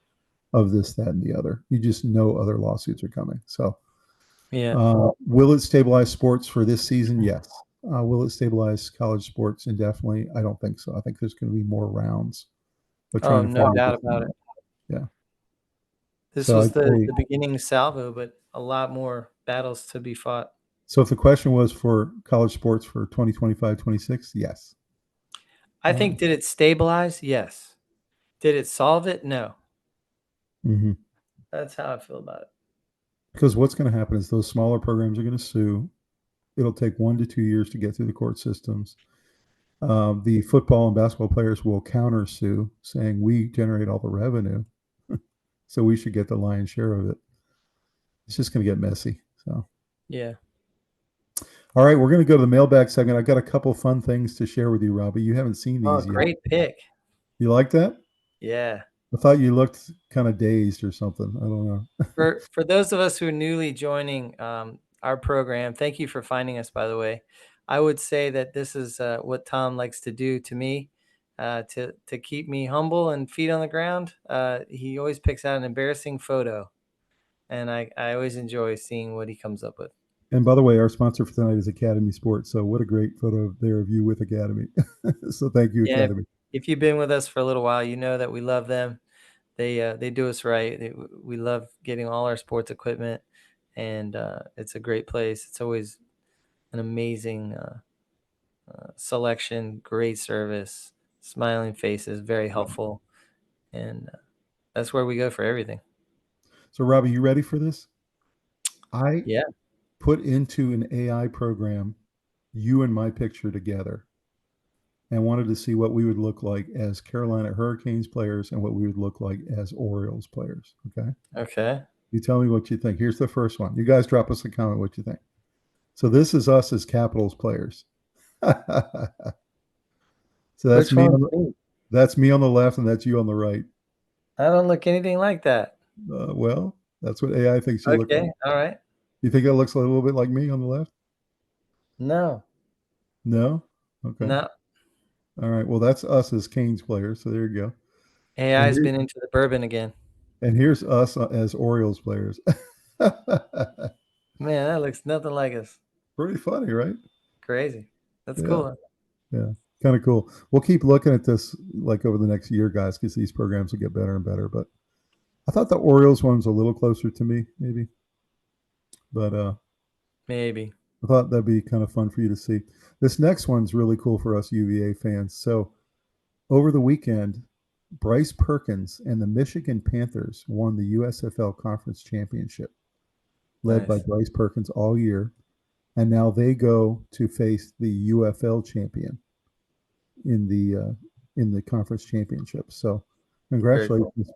of this, that, and the other. You just know other lawsuits are coming. So yeah. Will it stabilize sports for this season? Yes. Will it stabilize college sports indefinitely? I don't think so. I think there's going to be more rounds. Oh, no doubt about it. Yeah. This was the beginning salvo, but a lot more battles to be fought. So if the question was for college sports for 2025-26, yes. I think, did it stabilize? Yes. Did it solve it? No. Mm-hmm. That's how I feel about it. Because what's going to happen is those smaller programs are going to sue. It'll take 1 to 2 years to get through the court systems. The football and basketball players will counter sue, saying we generate all the revenue, so we should get the lion's share of it. It's just going to get messy. So yeah. All right, we're going to go to the mailbag segment. I've got a couple fun things to share with you, Robbie. You haven't seen these yet. Great pick. You like that? Yeah. I thought you looked kind of dazed or something. I don't know. For those of us who are newly joining our program, thank you for finding us, by the way. I would say that this is what Tom likes to do to me to keep me humble and feet on the ground. He always picks out an embarrassing photo, and I always enjoy seeing what he comes up with. And by the way, our sponsor for tonight is Academy Sports. So what a great photo there of you with Academy. So thank you, Academy. if you've been with us for a little while, you know that we love them. They do us right. We love getting all our sports equipment, and it's a great place. It's always an amazing selection, great service, smiling faces, very helpful, and that's where we go for everything. So, Robbie, you ready for this? I Yeah. put into an AI program you and my picture together and wanted to see what we would look like as Carolina Hurricanes players and what we would look like as Orioles players. Okay. Okay. You tell me what you think. Here's the first one. You guys drop us a comment what you think. So this is us as Capitals players. So that's Which me. one? That's me on the left, and that's you on the right. I don't look anything like that. Well, that's what AI thinks you look like. Okay. All right. You think it looks a little bit like me on the left? No. No. Okay. No. All right. Well, that's us as Canes players. So there you go. AI's been into the bourbon again. And here's us as Orioles players. Man, that looks nothing like us. Pretty funny, right? Crazy. That's Yeah. cool. Yeah. Kind of cool. We'll keep looking at this like over the next year, guys, because these programs will get better and better. But I thought the Orioles one was a little closer to me, maybe. But maybe. I thought that'd be kind of fun for you to see. This next one's really cool for us UVA fans. So over the weekend, Bryce Perkins and the Michigan Panthers won the USFL Conference Championship, led by Bryce Perkins all year. And now they go to face the UFL champion in the conference championship. So congratulations,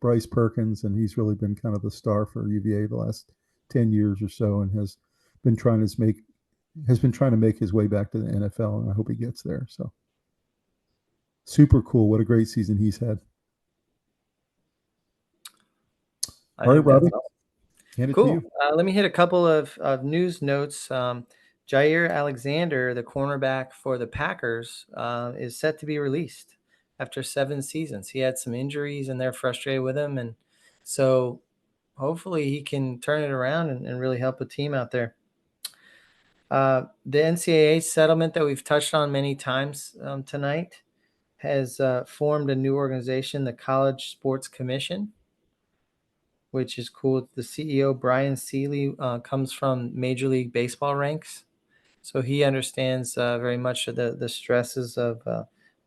Bryce Perkins, and he's really been kind of the star for UVA the last 10 years or so, and has been trying to make his way back to the NFL, and I hope he gets there. So super cool. What a great season he's had. All right, Robbie. Cool. Let me hit a couple of news notes. Jair Alexander, the cornerback for the Packers, is set to be released after 7 seasons. He had some injuries, and they're frustrated with him, and so hopefully he can turn it around and really help a team out there. The NCAA settlement that we've touched on many times tonight has formed a new organization, the College Sports Commission, which is cool. The CEO, Brian Seeley, comes from Major League Baseball ranks. So he understands very much the stresses of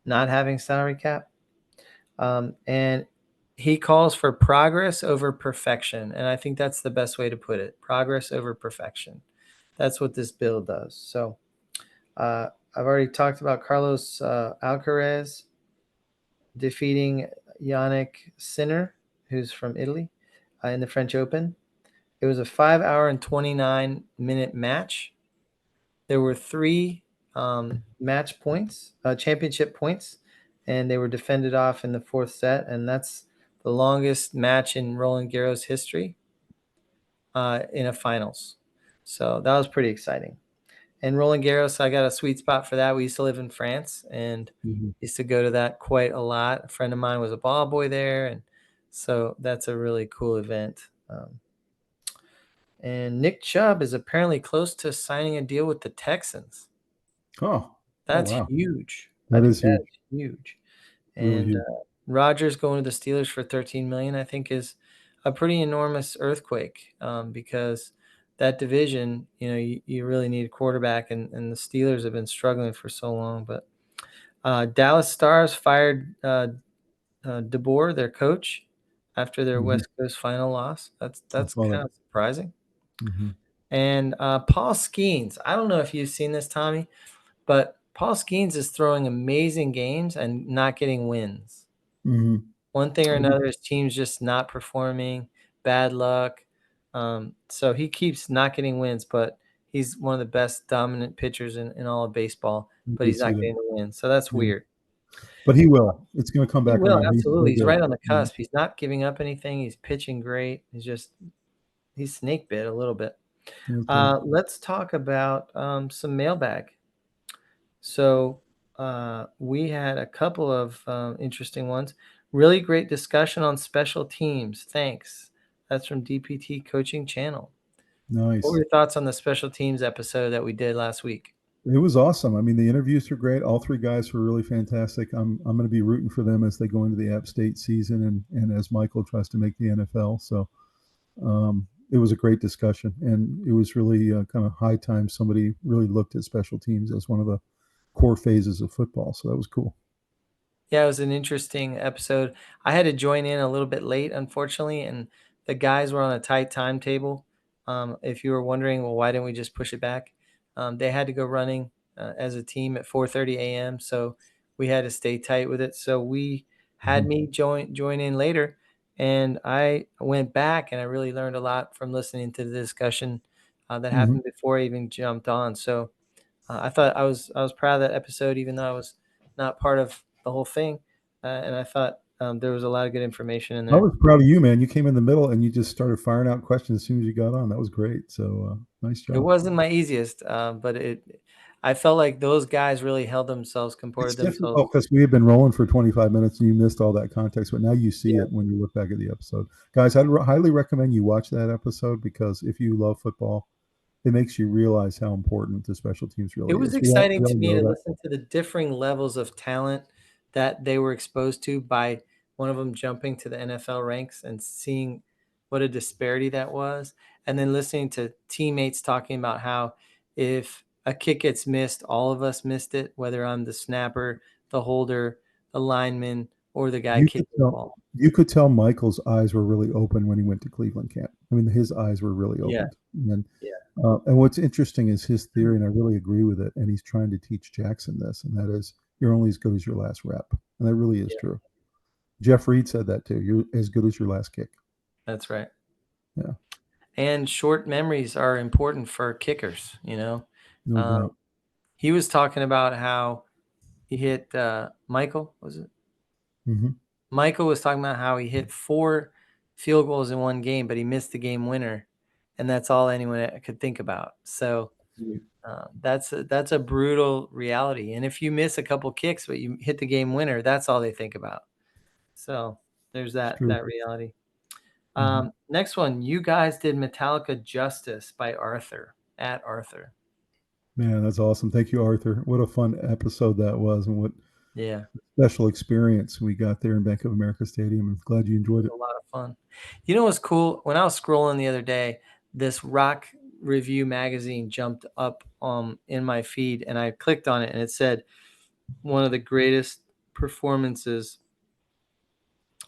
not having salary cap. And he calls for progress over perfection. And I think that's the best way to put it. Progress over perfection. That's what this bill does. So I've already talked about Carlos Alcaraz defeating Yannick Sinner, who's from Italy, in the French Open. It was a 5 hour and 29-minute match. There were 3 match points, championship points, and they were defended off in the 4th set. And that's the longest match in Roland Garros history in a finals. So that was pretty exciting. And Roland Garros, I got a sweet spot for that. We used to live in France and used to go to that quite a lot. A friend of mine was a ball boy there, and so that's a really cool event. And Nick Chubb is apparently close to signing a deal with the Texans. That's wow. huge. That is huge. Really and huge. Rodgers going to the Steelers for $13 million, I think, is a pretty enormous earthquake because that division, you really need a quarterback, and the Steelers have been struggling for so long. But Dallas Stars fired DeBoer, their coach, after their West Coast final loss. That's kind of surprising. And Paul Skeens, I don't know if you've seen this, Tommy, but Paul Skeens is throwing amazing games and not getting wins. One thing or another, his team's just not performing, bad luck. So he keeps not getting wins, but he's one of the best dominant pitchers in all of baseball, but he's not getting the wins. So that's weird. But he will. It's going to come back around. Absolutely. He's right on the cusp. He's not giving up anything. He's pitching great. He's snake bit a little bit. Let's talk about some mailbag. So we had a couple of interesting ones. Really great discussion on special teams. Thanks. That's from DPT Coaching Channel. Nice. What were your thoughts on the special teams episode that we did last week? It was awesome. I mean, the interviews were great. All three guys were really fantastic. I'm going to be rooting for them as they go into the App State season and as Michael tries to make the NFL. So it was a great discussion, and it was really kind of high time somebody really looked at special teams as one of the core phases of football. So that was cool. Yeah, it was an interesting episode. I had to join in a little bit late, unfortunately, and the guys were on a tight timetable. If you were wondering, well, why didn't we just push it back? They had to go running as a team at 4:30 a.m., so we had to stay tight with it. So we had me join in later, and I went back and I really learned a lot from listening to the discussion that happened before I even jumped on. So I thought I was proud of that episode, even though I was not part of the whole thing, and I thought there was a lot of good information in I there. was proud of you, man. You came in the middle and you just started firing out questions as soon as you got on. That was great. So nice It job. wasn't my easiest, but I felt like those guys really It's comported themselves. difficult because we had been rolling for 25 minutes and you missed all that context, but now you see Yeah, it when you look back at the episode. Guys, I'd highly recommend you watch that episode because if you love football, it makes you realize how important the special teams it really was is. We exciting all to me know to that. listen to the differing levels of talent that they were exposed to by one of them jumping to the NFL ranks and seeing what a disparity that was, and then listening to teammates talking about how if a kick gets missed, all of us missed it, whether I'm the snapper, the holder, the lineman, or the guy You could kicking the tell ball. you could tell Michael's eyes were really open when he went to Cleveland camp. I mean, his eyes were really Yeah, opened. And yeah, and what's interesting is his theory, and I really agree with it. And he's trying to teach Jackson this, and that is you're only as good as your last rep, and that really is yeah. true. Jeff Reed said that too. You're as good as your last kick. That's right. Yeah, And short memories are important for kickers. no Um, doubt. he was talking about how he hit Michael. Was it Hmm. Michael was talking about how he hit 4 field goals in one game, but he missed the game winner, and that's all anyone could think about. So that's a brutal reality. And if you miss a couple kicks, but you hit the game winner, that's all they think about. So there's It's that true. that reality. Hmm. Next one, you guys did Metallica Justice by Arthur at Arthur. Man, that's awesome. Thank you, Arthur. What a fun episode that was, and what Yeah, special experience we got there in Bank of America Stadium. I'm glad you it enjoyed was it. a lot of fun. You know what's cool? When I was scrolling the other day, this rock review magazine jumped up in my feed, and I clicked on it, and it said one of the greatest performances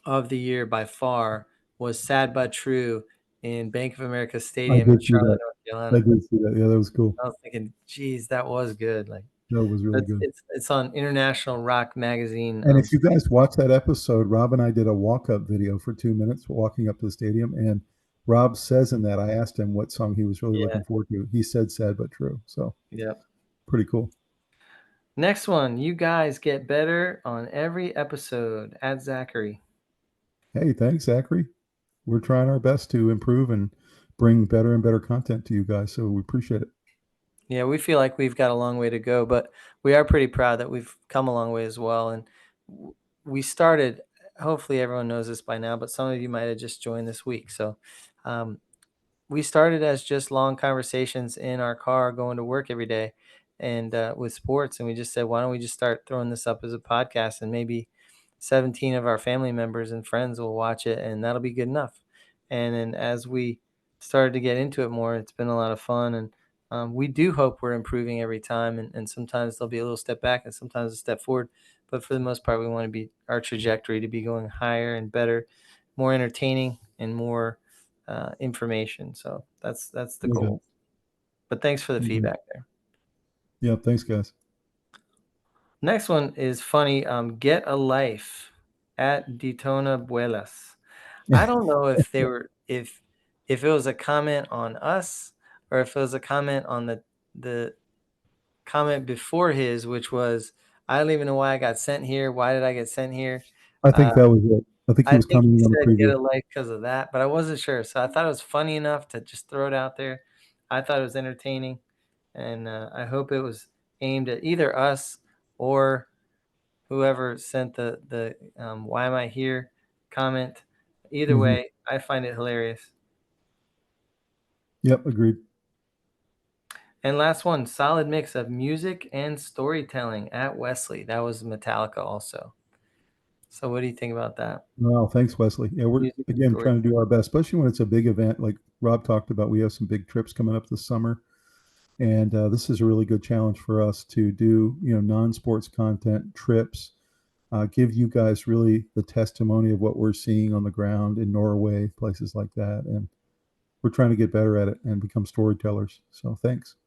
of the year by far was Sad But True in Bank of America I Stadium in did see Charlotte, that. North I Carolina. did see that. Yeah, that was cool. I was thinking, geez, that was good. Like That was really it's good. it's it's on International Rock Magazine And if you site. guys watch that episode, Rob and I did a walk up video for 2 minutes walking up to the stadium. And Rob says in that, I asked him what song he was really Yeah, looking forward to. He said Sad But True. So yeah. pretty cool. Next one, you guys get better on every episode at Zachary. Hey, thanks, Zachary. We're trying our best to improve and bring better and better content to you guys. So we appreciate it. Yeah, we feel like we've got a long way to go, but we are pretty proud that we've come a long way as well. And we started, hopefully everyone knows this by now, but some of you might have just joined this week. So um, we started as just long conversations in our car going to work every day and with sports. And we just said, why don't we just start throwing this up as a podcast, and maybe 17 of our family members and friends will watch it, and that'll be good enough. And then as we started to get into it more, it's been a lot of fun. And we do hope we're improving every time. And sometimes there'll be a little step back and sometimes a step forward. But for the most part, we want to be our trajectory to be going higher and better, more entertaining, and more information. So that's the No doubt. goal. But thanks for the Mhm. feedback there. Yeah, thanks, guys. Next one is funny. Get a life at Daytona Buelas. I don't know if they were if it was a comment on us or if it was a comment on the comment before his, which was, I don't even know why I got sent here. Why did I get sent here? I Uh, think that was it. I think he I was think he commenting on the said get preview. a life because of that, but I wasn't sure. So I thought it was funny enough to just throw it out there. I thought it was entertaining, and I hope it was aimed at either us or whoever sent the "Why am I here?" comment. Either Hmm. way, I find it hilarious. Yep, agreed. And last one, solid mix of music and storytelling at Wesley. That was Metallica also. So what do you think about that? Well, thanks, Wesley. Yeah, we're Music and again trying to storytelling. do our best, especially when it's a big event like Rob talked about. We have some big trips coming up this summer, and this is a really good challenge for us to do, non-sports content trips, give you guys really the testimony of what we're seeing on the ground in Norway, places like that, and we're trying to get better at it and become storytellers. So thanks.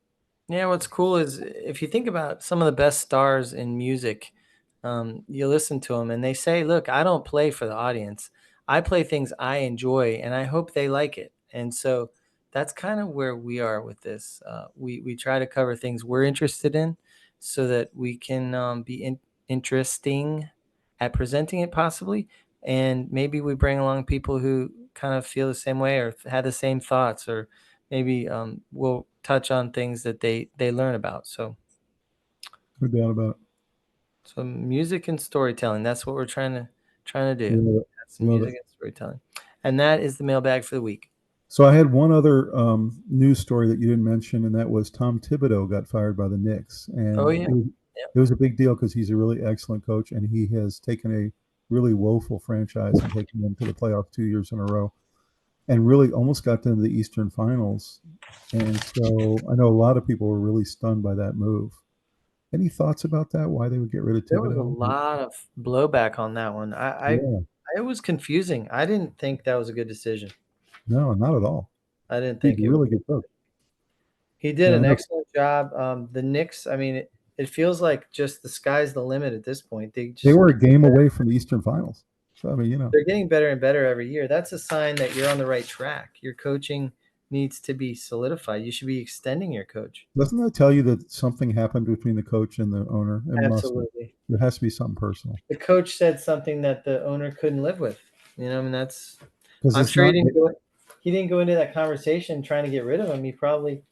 Yeah, what's cool is if you think about some of the best stars in music, you listen to them and they say, "Look, I don't play for the audience. I play things I enjoy, and I hope they like it." And so that's kind of where we are with this. We try to cover things we're interested in, so that we can be interesting at presenting it, possibly, and maybe we bring along people who kind of feel the same way or had the same thoughts, or maybe we'll touch on things that they learn about. No doubt about So music and storytelling, that's what we're trying to it. do. Love it. That's Love it. music and storytelling. And that is the mailbag for the week. So I had one other news story that you didn't mention, and that was Tom Thibodeau got fired by the Knicks, Oh and yeah. it was a big deal because he's a really excellent coach, and he has taken a really woeful franchise and taken them to the playoffs 2 years in a row, and really almost got them to the Eastern Finals. And so I know a lot of people were really stunned by that move. Any thoughts about that? Why they would get rid of There was a Thibodeau? lot of blowback on that one. Yeah, It was confusing. I didn't think that was a good decision. no, not at all. I didn't He's think a it was. really good coach. He did So I an know excellent job. The Knicks, I mean, it feels like just the sky's the limit at this point. They they just were a game away from the Eastern Finals. So I mean, they're getting better and better every year. That's a sign that you're on the right track. Your coaching needs to be solidified. You should be extending your coach. doesn't that tell you that something happened between the coach and the owner? It must. Absolutely. There has to be something personal The coach said something that the owner couldn't live with. I mean, that's. because I'm it's sure not. He didn't go into that conversation trying to get rid of him. He probably,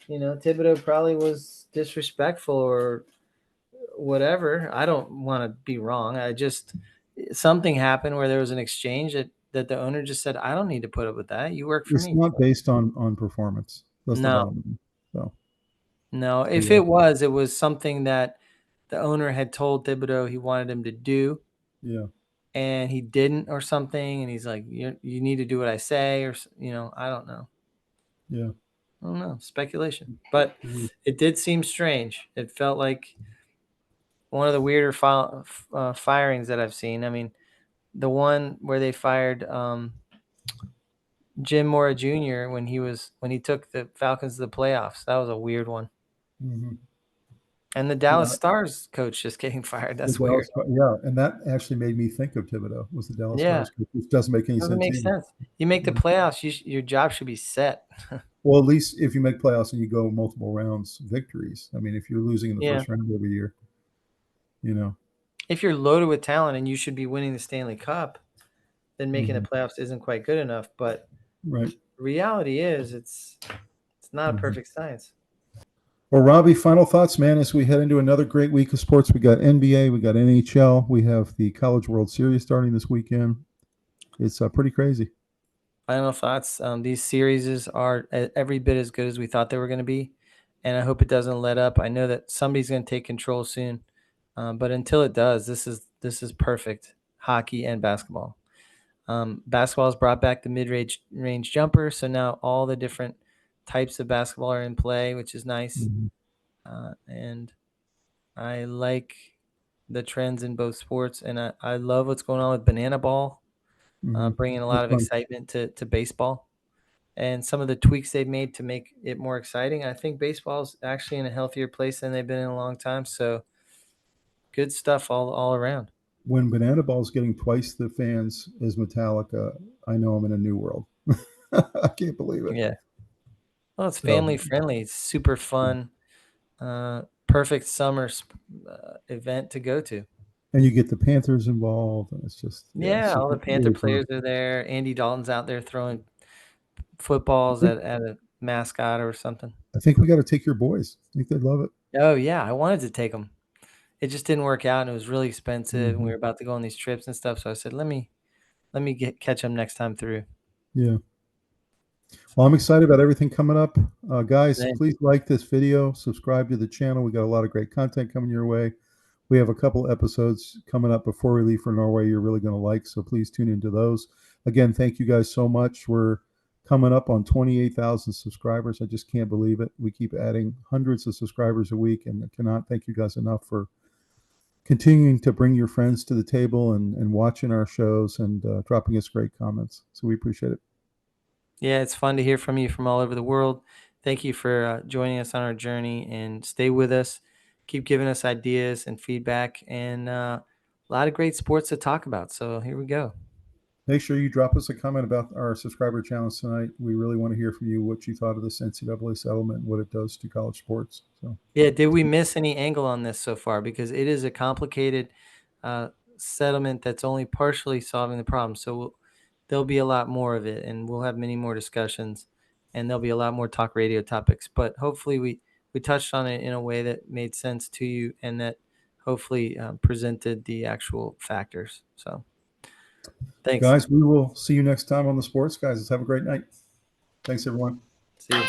Thibodeau probably was disrespectful or whatever. I don't want to be wrong. I just something happened where there was an exchange that the owner just said, "I don't need to put up with that. You work for It's me." not based on performance. That's the No, bottom line. So no. If yeah, it was something that the owner had told Thibodeau he wanted him to do, yeah, and he didn't or something, and he's like, you need to do what I say, or I don't know. yeah. I don't know, speculation, but Mhm. it did seem strange. It felt like one of the weirder firings that I've seen. I mean, the one where they fired Jim Mora Jr. when he took the Falcons to the playoffs. That was a weird one. Mhm. And the Dallas Yeah, Stars coach just getting fired. the That's weird. Dallas, yeah, and that actually made me think of Thibodeau was the Dallas Yeah, Stars coach, which doesn't make any doesn't sense make either. sense. You make the Yeah. playoffs, your job should be set. Well, at least if you make playoffs and you go multiple rounds, victories. I mean, if you're losing in the Yeah. first round every year, you know. If you're loaded with talent and you should be winning the Stanley Cup, then making the Mhm. playoffs isn't quite good enough. But Right. the reality is it's not a Mhm. perfect science. Well, Robbie, final thoughts, man, as we head into another great week of sports. We got NBA, we got NHL, we have the College World Series starting this weekend. It's pretty crazy. Final thoughts. These series are every bit as good as we thought they were going to be, and I hope it doesn't let up. I know that somebody's going to take control soon, but until it does, this is perfect hockey and basketball. Basketball has brought back the mid range jumper, so now all the different types of basketball are in play, which is nice. Mhm. And I like the trends in both sports, and I love what's going on with banana ball, Mhm. bringing a lot That's of fun. excitement to baseball, and some of the tweaks they've made to make it more exciting. I think baseball's actually in a healthier place than they've been in a long time. So good stuff all around. When Banana Ball's getting twice the fans as Metallica, I know I'm in a new world. I can't believe it. Yeah. Well, it's So, family friendly. It's super fun. Perfect summer event to go to. and you get the Panthers involved, and it's just, yeah, Yeah, all super, the Panther really fun. players are there. Andy Dalton's out there throwing footballs at a mascot or something. I think we got to take your boys. I think they'd love it. Oh yeah, I wanted to take them. It just didn't work out, and it was really expensive. And we Mhm. were about to go on these trips and stuff. So I said, let me catch them next time through. Yeah. Well, I'm excited about everything coming up. Guys, Same. please like this video, subscribe to the channel. We got a lot of great content coming your way. We have a couple episodes coming up before we leave for Norway you're really going to like, so please tune into those. Again, thank you guys so much. We're coming up on 28,000 subscribers. I just can't believe it. We keep adding hundreds of subscribers a week, and I cannot thank you guys enough for continuing to bring your friends to the table and watching our shows and dropping us great comments. So we appreciate it. Yeah, it's fun to hear from you from all over the world. Thank you for joining us on our journey, and stay with us. Keep giving us ideas and feedback, and a lot of great sports to talk about. So here we go. Make sure you drop us a comment about our subscriber challenge tonight. We really want to hear from you what you thought of this NCAA settlement and what it does to college sports. So yeah, did we miss any angle on this so far? Because it is a complicated settlement that's only partially solving the problem. So there'll be a lot more of it, and we'll have many more discussions, and there'll be a lot more talk radio topics. But hopefully we touched on it in a way that made sense to you, and that hopefully presented the actual factors. So thanks, guys. We will see you next time on the Sports Guys. Let's have a great night. Thanks, everyone. See you.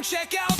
Check out